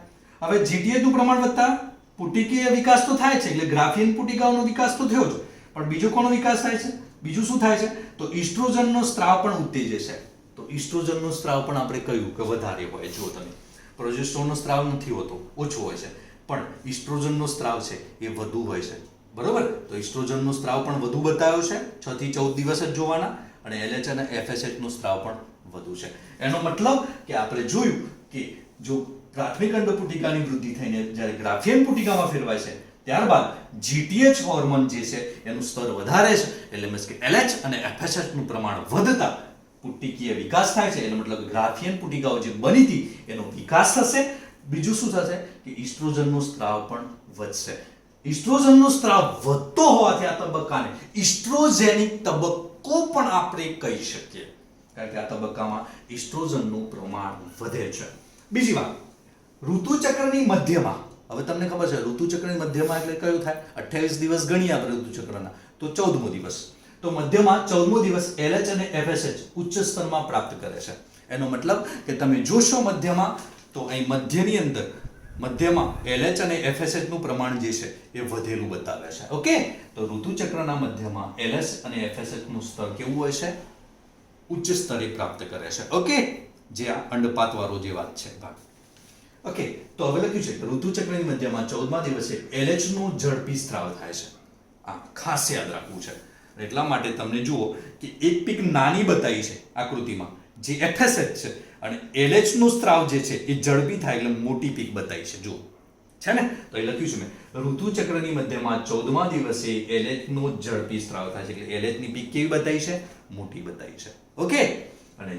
હવે GTH નું પ્રમાણ વધતા પુટિકીય વિકાસ તો થાય છે, એટલે ગ્રાફિયન પુટિકાઓનો વિકાસ તો થયો જ, પણ બીજો કોનો વિકાસ થાય છે? બીજું શું થાય છે? તો ઈસ્ટ્રોજનનો સ્ત્રાવ પણ ઉત્તેજે છે. તો ઈસ્ટ્રોજનનો સ્ત્રાવ પણ આપણે કહ્યું કે વધારે હોય. જો તમે પ્રોજેસ્ટેરોનનો સ્ત્રાવ નથી હોતો, ઓછો હોય છે, પણ ઈસ્ટ્રોજનનો સ્ત્રાવ છે એ વધુ હોય છે, બરોબર? તો ઈસ્ટ્રોજનનો સ્ત્રાવ પણ વધુ બતાવ્યો છે, 6 થી 14 દિવસ જ જોવાના, અને LH અને FSH નો સ્ત્રાવ પણ વધુ છે. એનો મતલબ કે આપણે જોયું કે જો પ્રાથમિક અંડપુટિકાની વૃદ્ધિ થઈને જ્યારે ગ્રાફિયન પુટિકામાં ફેરવાય છે, ત્યારબાદ GTH હોર્મોન જે છે એનું સ્તર વધારે છે, એટલે મીન્સ કે LH અને FSH નું પ્રમાણ વધતા પુટિકીય વિકાસ થાય છે. એનો મતલબ ગ્રાફિયન પુટિકાઓ જે બની હતી એનો વિકાસ થશે. બીજું શું થશે કે ઈસ્ટ્રોજનનો સ્ત્રાવ પણ વધશે. ઈસ્ટ્રોજનનો સ્ત્રાવ વધતો હોવાથી આ તબક્કાને ઈસ્ટ્રોજેનિક તબક્કો પણ આપણે કહી શકીએ, કારણ કે આ તબક્કામાં ઈસ્ટ્રોજનનું પ્રમાણ વધે છે. બીજી વાત, ઋતુચક્રની મધ્યમાં, હવે તમને ખબર છે ઋતુચક્રની મધ્યમાં એટલે કયું થાય? 28 દિવસ ગણીએ આપણે ઋતુચક્રના, તો 14મો દિવસ. તો મધ્યમાં 14મો દિવસ LH અને FSH ઉચ્ચ સ્તરમાં પ્રાપ્ત કરે છે. એનો મતલબ કે તમે જોશો મધ્યમાં, તો અહીં મધ્યની અંદર મધ્યમાં LH અને FSH નું પ્રમાણ જે છે એ વધેલું બતાવે છે. ઓકે, તો ઋતુચક્રના મધ્યમાં LH અને FSH નું સ્તર કેવું હોય છે? ઉચ્ચ સ્તરે પ્રાપ્ત કરે છે. ઓકે, જે આ અંડપાત વાળો જે વાત છે ભાગ. ઓકે, તો હવે લખ્યું છે ઋતુચક્રની મધ્યમાં 14મા દિવસે LH નું ઝડપી સ્ત્રાવ થાય છે. આ ખાસ યાદ રાખવું છે. એટલા માટે તમને જુઓ કે એક પીક નાની બતાવી છે આકૃતિમાં, જે FSH છે, અને LH નું સ્ત્રાવ જે છે એ ઝડપી થાય એટલે મોટી પીક બતાવી છે. જુઓ છે ને, તો એ લખ્યું છે મેં, ઋતુચક્રની મધ્યમાં 14મા દિવસે LH નો ઝડપી સ્ત્રાવ થાય છે, એટલે LH ની પીક કેવી બતાવી છે? મોટી બતાવી છે. ઓકે, અને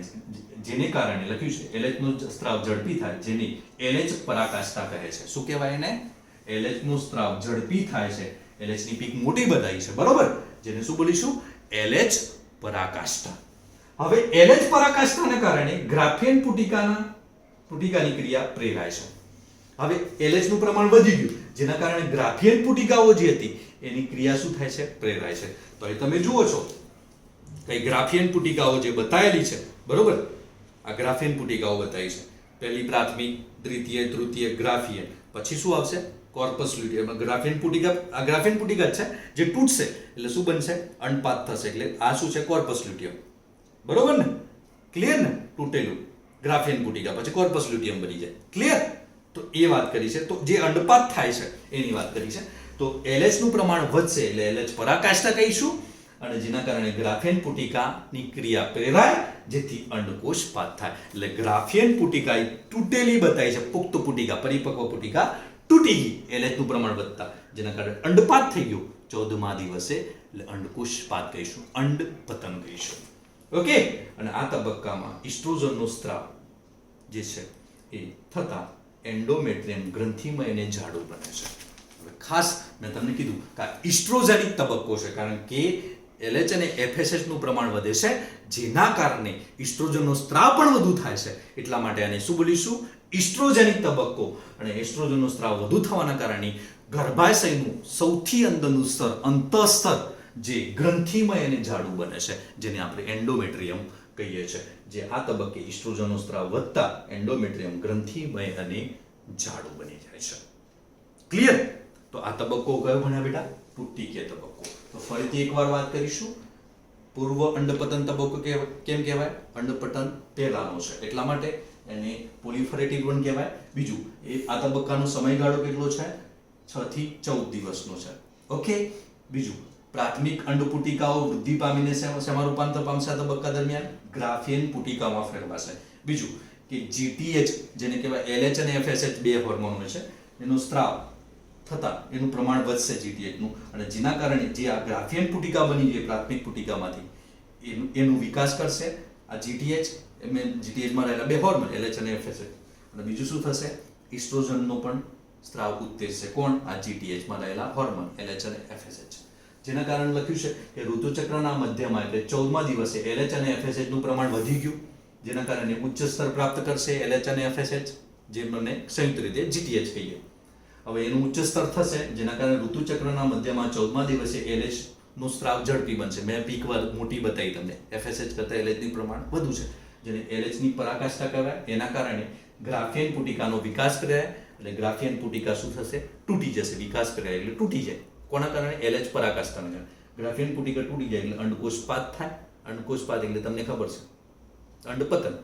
જેને કારણે લખ્યું છે LH નો સ્ત્રાવ ઝડપી થાય, જેને LH પરાકાષ્ઠા કહે છે. શું કહેવાય એને? LH નો સ્ત્રાવ ઝડપી થાય છે, LH ની પીક મોટી બતાવી છે, બરોબર? જેને શું બોલીશું? LH પરાકાષ્ઠા. હવે LH પરાકાષ્ઠાને કારણે ગ્રાફિયન પુટિકાની ક્રિયા પ્રેરાય છે. હવે LH નું પ્રમાણ વધી ગયું, જેના કારણે ગ્રાફિયન પુટિકાઓ જે હતી એની ક્રિયા શું થાય છે? પ્રેરાય છે. તો અહીં તમે જુઓ છો કે ગ્રાફિયન પુટિકાઓ જે બતાવેલી છે, બરોબર? આ ગ્રાફિયન પુટિકાઓ બતાવી છે. પહેલી પ્રાથમિક, દ્વિતીય, તૃતીય, ગ્રાફિયન, પછી શું આવશે? Corpus luteum. ગ્રાફિયન પુટિકા, આ ગ્રાફિયન પુટિકા છે જે તૂટશે એટલે શું બનશે? અંડપાત થશે. એટલે આ શું છે? Corpus luteum. બરોબર ને? ક્લિયર ને? તૂટેલું ગ્રાફિયન પુટિકા પછી કોર્પસ લ્યુટિયમ બની જાય. ક્લિયર? તો એ વાત કરી છે. તો જે અંડપાત થાય છે એની વાત કરી છે. તો LH નું પ્રમાણ વધશે એટલે LH પરાકાષ્ઠા કહીશું અને જેના કારણે ગ્રાફિયન પુટિકાની ક્રિયા પ્રેરાય જેથી અંડકોષપાત થાય. એટલે ગ્રાફિયન પુટિકા તૂટેલી બતાવી છે. પુખ્ત પુટિકા, પરિપક્વ પુટિકા તૂટી ગઈ LH નું પ્રમાણ વધતા, જેના કારણે અંડપાત થઈ ગયો 14મા દિવસે. એટલે અંડકોષપાત કહીશું, અંડપતન કહીશું. ઓકે. અને આ તબક્કામાં ઇસ્ટ્રોજનનો સ્ત્રાવ જે છે એ થતા એન્ડોમેટ્રિયમ ગ્રંથિમય અને જાડું બને છે. હવે ખાસ મેં તમને કીધું કે ઇસ્ટ્રોજેનિક તબક્કો છે કારણ કે LH અને FSH નું પ્રમાણ વધે છે જેના કારણે ઇસ્ટ્રોજનનો સ્ત્રાવ પણ વધુ થાય છે. એટલા માટે આને શું બોલીશું? ઇસ્ટ્રોજેનિક તબક્કો. અને એસ્ટ્રોજનનો સ્ત્રાવ વધુ થવાના કારણે ગર્ભાશયનું સૌથી અંદરનું સ્તર, અંતઃસ્તર જે ગ્રંથિમય અને જાડું બને છે જેને આપણે એન્ડોમેટ્રિયમ કહીએ છીએ. જે આ તબક્કે ઇસ્ટ્રોજનનો સ્ત્રાવ વધતા એન્ડોમેટ્રિયમ ગ્રંથિમય અને જાડું બની જાય છે. ક્લિયર? તો આ તબક્કો કયો ભણ્યા બેટા? પુટિકીય તબક્કો. તો ફરીથી એકવાર વાત કરીશું. પૂર્વ અંડપતન તબક્કો કેમ કહેવાય? અંડપતન પહેલાનો છે એટલા માટે એને પોલિફરેટિવ પણ કહેવાય. બીજું, એ આ તબક્કાનો સમયગાળો કેટલો છે? 6 થી 14 દિવસનો છે. ઓકે. બીજું, પ્રાથમિક અંડપુટિકાઓ વૃદ્ધિ પામીને શેમાં રૂપાંતર પામશે? આ તબક્કા દરમિયાન ગ્રાફિયન પુટિકામાં ફેરવાશે. બીજું કે GTH જેને કહેવાય LH અને FSH બે હોર્મોન હોય છે એનો સ્ત્રાવ થતા એનું પ્રમાણ વધશે GTH નું અને જેના કારણે જે આ ગ્રાફિયન પુટિકા બની ગઈ પ્રાથમિક પુટિકામાંથી એનો વિકાસ કરશે આ GTH માં રહેલા બે હોર્મોન LH અને FSH. અને બીજું શું થશે? ઇસ્ટ્રોજનનો પણ સ્ત્રાવ ઉત્તેજશે. કોણ? આ GTH માં રહેલા હોર્મોન LH અને FSH. જેના કારણે લખ્યું છે કે ઋતુચક્રના મધ્યમાં એટલે 14મા દિવસે LH અને FSH નું પ્રમાણ વધી ગયું જેના કારણે ઉચ્ચ સ્તર પ્રાપ્ત કરશે LH અને FSH જેમને સંયુક્ત રીતે GTH કહીએ. હવે એનું ઉચ્ચ સ્તર થશે જેના કારણે ઋતુચક્રના મધ્યમાં 14મા દિવસે LH નું સ્ત્રાવ ઝડપી બનશે. મેં પીક મોટી બતાવી તમને. FSH કરતા LH નું પ્રમાણ વધુ છે જેને LH ની પરાકાષ્ઠા કહેવાય. એના કારણે ગ્રાફિયન પુટિકાનો વિકાસ કરાય એટલે ગ્રાફિયન પુટિકા શું થશે? તૂટી જશે. વિકાસ કરાય એટલે તૂટી જાય. કોના કારણે? LH પરાકાષ્ઠાને કારણે. ગ્રાફિયન પુટિકા તૂટી જાય એટલે અંડકોષપાત થાય. અંડકોષપાત એટલે તમને ખબર છે અંડપતન.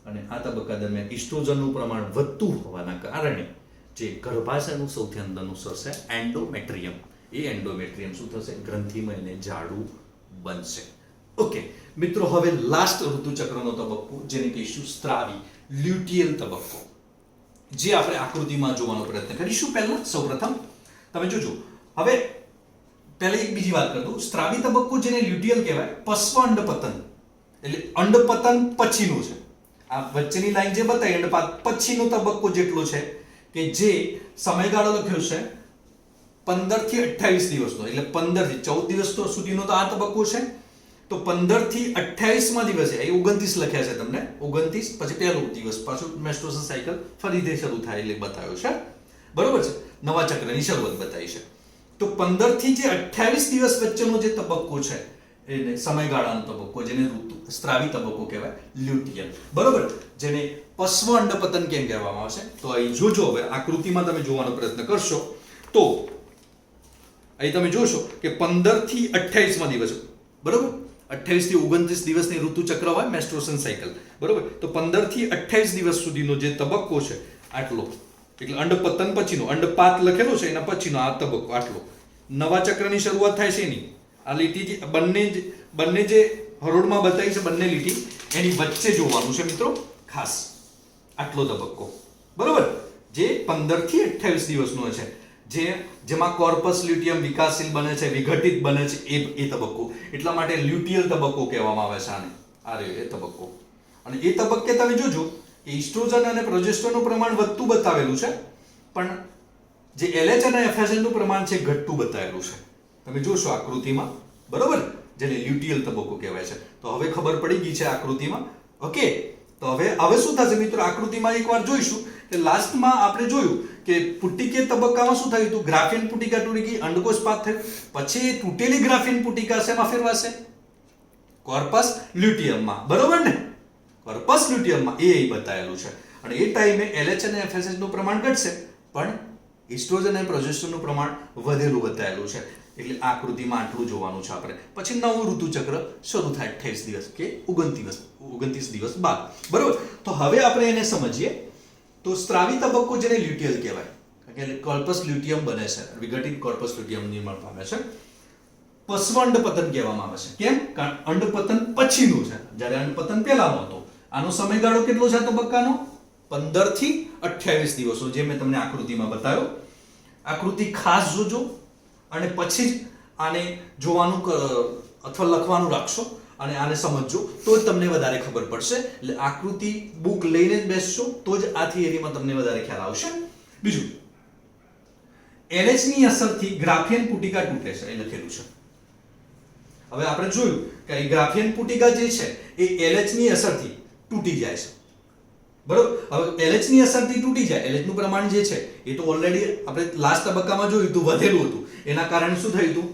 અને આ તબક્કા દરમિયાન ઇસ્ટ્રોજનનું પ્રમાણ વધતું હોવાના કારણે જે ગર્ભાશયનું સૌથી અંદરનું સ્તર છે એન્ડોમેટ્રિયમ, એ એન્ડોમેટ્રિયમ શું થશે? ગ્રંથિમય અને જાડું બનશે. ઓકે મિત્રો, હવે લાસ્ટ ઋતુચક્રનો તબક્કો જેને કહીશું સ્ત્રાવી લ્યુટિયલ તબક્કો, જે આપણે આકૃતિમાં જોવાનો પ્રયત્ન કરીશું. પહેલા સૌપ્રથમ તમે જોજો. હવે પહેલા એક બીજી વાત કરું. સ્ત્રાવી તબક્કો જેને લ્યુટિયલ કહેવાય, પશ્વ અંડપતન એટલે અંડપતન પછીનું છે. આ વચ્ચેની લાઈન જે બતાવી અંડપાત પછીનો તબક્કો જેટલો છે કે જે સમયગાળો લખ્યો છે 15 થી 28 દિવસનો. એટલે 15 થી 14 દિવસ તો સુધીનો તો આ તબક્કો છે. તો 15 થી 28મા દિવસે એ 29 લખ્યા છે તમને. 29 પછી પહેલો દિવસ પાછું મેન્સ્ટ્રુએશન સાયકલ ફરીથી શરૂ થાય એટલે બતાવ્યો છે. બરોબર છે? નવા ચક્રની શરૂઆત બતાવી છે. તો 15 થી જે 28 દિવસ વચ્ચેનો જે તબક્કો છે એને સમયગાળાનો તબક્કો જેને સ્ત્રાવી તબક્કો કહેવાય, લ્યુટિયલ. બરોબર? જેને પશ્વ અંડપતન કેમ કહેવામાં આવે છે? તો અહીં જોજો. હવે આકૃતિમાં તમે જોવાનો પ્રયત્ન કરશો તો અહીં તમે જોશો કે 15 થી 28મા દિવસ. બરોબર? 28 થી 29 દિવસની ઋતુચક્ર હોય મેન્સ્ટ્રુએશન સાયકલ. બરોબર? તો 15 થી 28 દિવસ સુધીનો જે તબક્કો છે આટલો એટલે અંડપતન પછીનો, અંડપાત લખેલો છે એના પછીનો આ તબક્કો આટલો. નવા ચક્રની શરૂઆત થાય છે એની આ લીટી બંને જે હરોળમાં બતાવી છે બંને લીટી એની વચ્ચે જોવાનું છે મિત્રો ખાસ. આટલો તબક્કો. બરોબર? જે 15 થી 28 દિવસનો છે જેમાં કોર્પસ લ્યુટિયમ વિકાસશીલ બને છે, વિઘટિત બને છે એ તબક્કો. એટલા માટે લ્યુટિયલ તબક્કો કહેવામાં આવે છે આને. આ રહ્યો એ તબક્કો. અને એ તબક્કે તમે જોજો કે ઇસ્ટ્રોજન અને પ્રોજેસ્ટરોનનું પ્રમાણ વધતું બતાવેલું છે પણ જે LH અને FSH નું પ્રમાણ છે ઘટતું બતાવેલું છે. તમે જોશો આકૃતિમાં. બરોબર? જેને લ્યુટિયલ તબક્કો કહેવાય છે. તો હવે ખબર પડી ગઈ છે આકૃતિમાં. ઓકે. તો હવે શું થશે મિત્રો? આકૃતિમાં એકવાર જોઈશું કે લાસ્ટમાં આપણે જોયું કે પુટિકીય તબક્કામાં શું થયું હતું? ગ્રાફિયન પુટિકા તૂટી ગઈ, અંડકોષપાત થયું. પછી તૂટેલી ગ્રાફિયન પુટિકા શેમાં ફેરવાશે? કોર્પસ લ્યુટિયમમાં. બરોબર ને? કોર્પસ લ્યુટિયમમાં એ બતાવેલું છે. અને એ ટાઈમે LH અને FSH નું પ્રમાણ ઘટશે પણ ઇસ્ટ્રોજન અને પ્રોજેસ્ટરોનનું પ્રમાણ વધેલું બતાવેલું છે. એટલે આકૃતિમાં આટલું જોવાનું છે આપણે. પછી નવું ઋતુચક્ર શરૂ થાય 28 દિવસ કે 29 દિવસ બાદ. બરોબર. તો હવે આપણે એને સમજીએ. તો સ્ત્રાવી તબક્કો જેને લ્યુટિયલ કહેવાય, એટલે કોર્પસ લ્યુટિયમ બને છે, વિઘટિત કોર્પસ લ્યુટિયમ નિર્માણ પામે છે. પશ્વ અંડપતન કહેવામાં આવે છે. કેમ? કારણ અંડપતન પછીનું છે, જ્યારે અંડપતન પહેલાનો હતો. આનો સમયગાળો કેટલો છે આ તબક્કાનો? 15 થી 28 દિવસો, જે મેં તમને આકૃતિમાં બતાવ્યો. આકૃતિ ખાસ જોજો અને પછી જ આને જોવાનું અથવા લખવાનું રાખશો અને આને સમજજો, તો જ તમને વધારે ખબર પડશે. એટલે આકૃતિ બુક લઈને જ બેસશો તો જ આ થિયરીમાં તમને વધારે ખ્યાલ આવશે. બીજું, LH ની અસરથી ગ્રાફિયન પુટિકા તૂટે છે, એ લખેલું છે. હવે આપણે જોયું કે આ ગ્રાફિયન પુટિકા જે છે એ LH ની અસરથી તૂટી જાય છે. બરોબર. હવે LH ની અસરથી તૂટી જાય, LH નું પ્રમાણ જે છે એ તો ઓલરેડી આપણે લાસ્ટ તબક્કામાં જોયું હતું, વધેલું હતું. એના કારણે શું થયું હતું?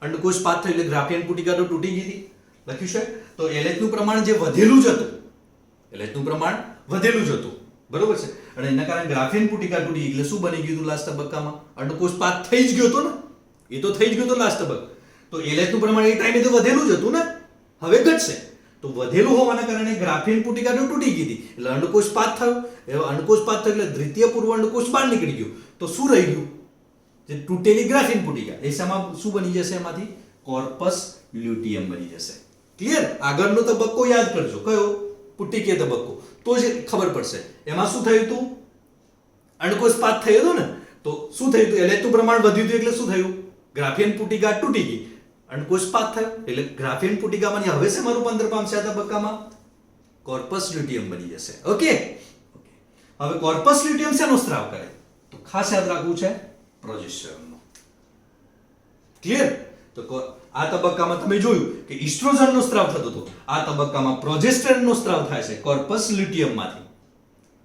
અંડકોશ પાત થયું, એટલે ગ્રાફિયન પુટિકા તો તૂટી ગઈ હતી. લખ્યું છે. તો LH નું પ્રમાણ જે વધેલું જ હતું, LH નું પ્રમાણ વધેલું જ હતું, બરોબર છે. અને એના કારણે ગ્રાફિયન પુટિકા તૂટી, એટલે શું બની ગયું હતું લાસ્ટ તબક્કામાં? અંડકોશ પાત થઈ જ ગયો હતો ને, એ તો થઈ જ ગયો હતો લાસ્ટ તબક્કો. તો LH નું પ્રમાણ એ ટાઈમે તો વધેલું જ હતું ને, હવે ઘટશે. તો વધેલું હોવાના કારણે ગ્રાફિયન પુટિકા તો તૂટી ગઈ હતી, એટલે અંડકોશ પાત થયો. અંડકોશ પાત થયો એટલે દ્વિતીય પૂર્વ અંડકોશ બહાર નીકળી ગયો. તો શું રહી ગયું? જે તૂટેલી ગ્રાફિયન પુટિકા, એ શામાં શું બની જશે? એમાંથી કોર્પસ લ્યુટિયમ બની જશે. ક્લિયર? આગળનો તબક્કો યાદ કરજો, કયો? પુટિકીય તબક્કો. તો જ ખબર પડશે. એમાં શું થયું હતું? અંડકોશ પાત થયો હતો ને, તો શું થયું હતું? LH નું પ્રમાણ વધ્યું હતું, એટલે શું થયું? ગ્રાફિયન પુટિકા તૂટી ગઈ, અંડકોશ પાત થયો, એટલે ગ્રાફિયન પુટિકામાંથી હવે શેમાં રૂપાંતર પામશે આ તબક્કામાં? કોર્પસ લ્યુટિયમ બની જશે. ઓકે. હવે કોર્પસ લ્યુટિયમ શેનો સ્ત્રાવ કરે? તો ખાસ યાદ રાખવું છે, પ્રોજેસ્ટેરોનનો. ક્લિયર? તો આ તબક્કામાં તમે જોયું કે ઇસ્ટ્રોજનનો સ્ત્રાવ થતો હતો, આ તબક્કામાં પ્રોજેસ્ટેરોનનો સ્ત્રાવ થાય છે કોર્પસ લ્યુટિયમમાંથી.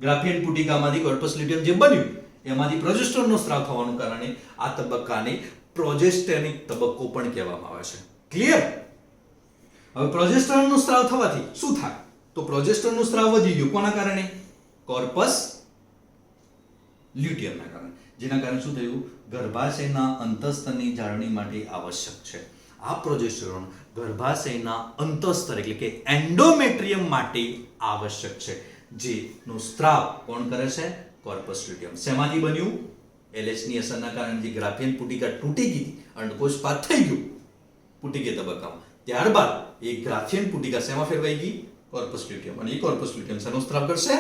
ગ્રાફિયન પુટિકામાંથી કોર્પસ લ્યુટિયમ જે બન્યું એમાંથી પ્રોજેસ્ટેરોનનો સ્ત્રાવ થવાનું કારણે આ તબક્કાને પ્રોજેસ્ટેનિક તબક્કો પણ કહેવામાં આવે છે. ક્લિયર? હવે પ્રોજેસ્ટેરોનનો સ્ત્રાવ થવાથી શું થાય? તો પ્રોજેસ્ટેરોનનો સ્ત્રાવ વધી ગયો, કોના કારણે? કોર્પસ લ્યુટિયમના કારણે. જેના કારણે શું થયું? ગર્ભાશયના અંતઃસ્તરની જાળવણી માટે આવશ્યક છે. આ પ્રોજેસ્ટેરોન ગર્ભાશયના અંતઃસ્તર એટલે કે એન્ડોમેટ્રિયમ માટે આવશ્યક છે, જેનો સ્ત્રાવ કોણ કરે છે? Corpus luteum. શેમાંથી બન્યું? LH ની અસરના કારણે જે ગ્રાફિયન પુટિકા તૂટી ગઈ, અંડકોશ પાત થઈ ગયું પુટિકીય તબક્કામાં, ત્યારબાદ એ ગ્રાફિયન પુટિકા શેમાં ફેરવાઈ ગઈ? Corpus luteum. અને એ કોર્પસ લ્યુટિયમ શેનો સ્ત્રાવ કરશે?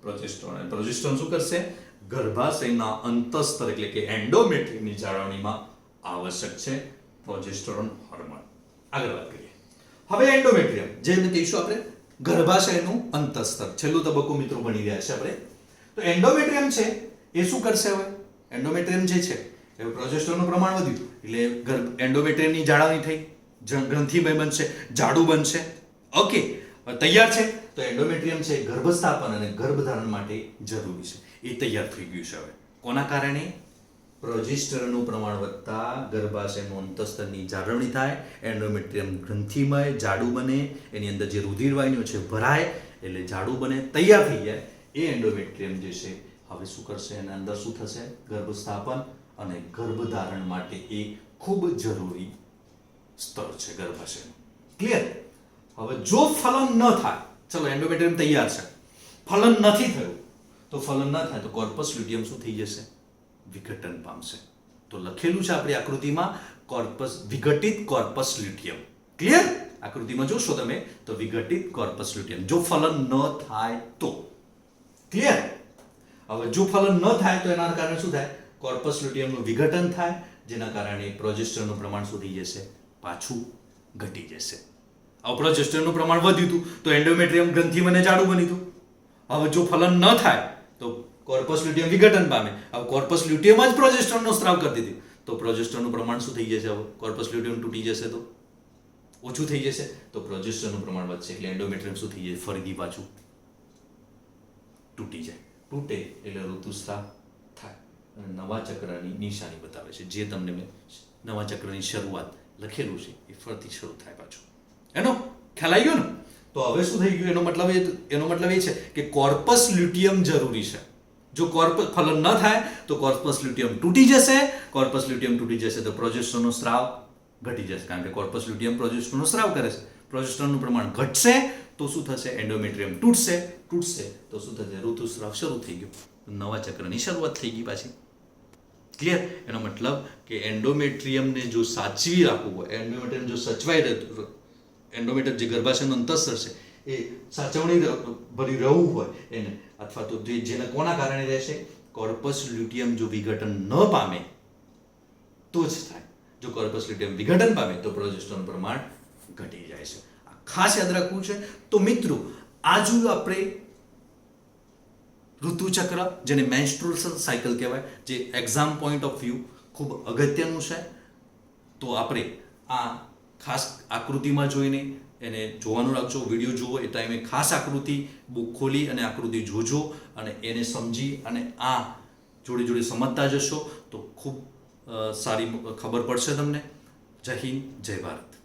પ્રોજેસ્ટેરોન. અને પ્રોજેસ્ટેરોન શું કરશે? ગર્ભાશયના અંતઃસ્તર એટલે કે એન્ડોમેટ્રિયમની જાળવણીમાં આવશ્યક છે પ્રોજેસ્ટેરોન હોર્મોન. આગળ વાત કરીએ. હવે એન્ડોમેટ્રિયમ, જેને કહીશું આપણે ગર્ભાશયનું અંતઃસ્તર, છેલ્લો તબક્કો મિત્રો ભણી રહ્યા છે આપણે. તો એન્ડોમેટ્રિયમ છે એ શું કરશે? હવે એન્ડોમેટ્રિયમ જે છે એ પ્રોજેસ્ટેરોનનું પ્રમાણ વધ્યું એટલે એન્ડોમેટ્રિયમની જાળવણી થઈ, ગ્રંથિમય બનશે, જાડું બનશે. ઓકે, તૈયાર છે. તો એન્ડોમેટ્રિયમ છે ગર્ભસ્થાપન અને ગર્ભધારણ માટે જરૂરી છે, એ તૈયાર થઈ ગયું છે. હવે કોના કારણે? પ્રોજેસ્ટેરોનનું પ્રમાણ વધતા ગર્ભાશયનું અંતઃસ્તરની જાળવણી થાય, એન્ડોમેટ્રિયમ ગ્રંથિમય, જાડું બને, એની અંદર જે રુધિરવાહિનીઓ છે ભરાય એટલે જાડું બને, તૈયાર થઈ જાય. એ એન્ડોમેટ્રિયમ જે છે હવે શું કરશે? એના અંદર શું થશે? ગર્ભસ્થાપન અને ગર્ભધારણ માટે એ ખૂબ જરૂરી સ્તર છે ગર્ભાશયનું. ક્લિયર? હવે જો ફલન ન થાય, ચલો એન્ડોમેટ્રિયમ તૈયાર છે, ફલન નથી થયું, તો ફલન ન થાય તો કોર્પસ લ્યુટિયમ શું થઈ જશે? વિઘટન પામશે. તો લખેલું છે આપણી આકૃતિમાં કોર્પસ, વિઘટિત કોર્પસ લ્યુટિયમ. ક્લિયર? આકૃતિમાં જોશો તમે તો વિઘટિત કોર્પસ લ્યુટિયમ. જો ફલન ન થાય તો. ક્લિયર? હવે જો ફલન ન થાય તો એના કારણે શું થાય? કોર્પસ લ્યુટિયમનું વિઘટન થાય, જેના કારણે પ્રોજેસ્ટેરોનનું પ્રમાણ શું થઈ જશે? પાછું ઘટી જશે. હવે પ્રોજેસ્ટેરોનનું પ્રમાણ વધ્યું હતું તો એન્ડોમેટ્રિયમ ગ્રંથિમય અને જાડું બન્યું હતું. હવે જો ફલન ન થાય તો કોર્પસ લ્યુટિયમ વિઘટન પામે. હવે કોર્પસ લ્યુટિયમ જ પ્રોજેસ્ટેરોનનો સ્ત્રાવ કરી દીધું તો પ્રોજેસ્ટેરોનનું પ્રમાણ શું થઈ જશે? હવે કોર્પસ લ્યુટિયમ તૂટી જશે તો ઓછું થઈ જશે, તો પ્રોજેસ્ટેરોનનું પ્રમાણ વધશે એટલે એન્ડોમેટ્રિયમ શું થઈ જાય? ફરીથી પાછું તૂટી જાય. તૂટે એટલે ઋતુસ્રાવ થાય અને નવા ચક્રની નિશાની બતાવે છે, જે તમને મેં નવા ચક્રની શરૂઆત લખેલું છે એ ફરીથી શરૂ થાય પાછું. એનો ખ્યાલ આવી ગયો ને? તો હવે શું થઈ ગયું? એનો મતલબ એ છે કે કોર્પસ લ્યુટિયમ જરૂરી છે. જો ફલન ન થાય તો કોર્પસ લ્યુટિયમ તૂટી જશે. કોર્પસ લ્યુટિયમ તૂટી જશે તો પ્રોજેસ્ટરનો સ્રાવ ઘટી જશે, કારણ કે કોર્પસ લ્યુટિયમ પ્રોજેસ્ટરનો સ્રાવ કરે છે. પ્રોજેસ્ટરનું પ્રમાણ ઘટશે તો શું થશે? એન્ડોમેટ્રિયમ તૂટશે તો શું થશે? ઋતુસ્રાવ શરૂ થઈ ગયો, નવા ચક્રની શરૂઆત થઈ ગઈ પાછી. ક્લિયર? એનો મતલબ કે એન્ડોમેટ્રિયમને જો સાચવી રાખવું હોય, એન્ડોમેટ્રિયમ જો સચવાઈ રહેતું, એન્ડોમેટ્રિયમ જે ગર્ભાશયનો અંતઃસ્તર છે એ સાચવણી ભરી રહેવું હોય એને, અથવા તો જેને કોના કારણે રહેશે? કોર્પસ લ્યુટિયમ જો વિઘટન ન પામે તો જ થાય. જો કોર્પસ લ્યુટિયમ વિઘટન પામે તો પ્રોજેસ્ટરનું પ્રમાણ ઘટી જાય છે. આ ખાસ યાદ રાખવું છે. તો મિત્રો, આજુ આપણે ઋતુચક્ર, જેને મેન્સ્ટ્રુઅલ સાયકલ કહેવાય, જે એક્ઝામ પોઈન્ટ ઓફ વ્યૂ ખૂબ અગત્યનું છે, તો આપણે આ ખાસ આકૃતિમાં જોઈને એને જોવાનું રાખજો. વિડીયો જુઓ એ ટાઈમે ખાસ આકૃતિ બુક ખોલી અને આકૃતિ જોજો અને એને સમજી અને આ જોડે જોડે સમજતા જશો તો ખૂબ સારી ખબર પડશે તમને. જય હિન્દ, જય ભારત.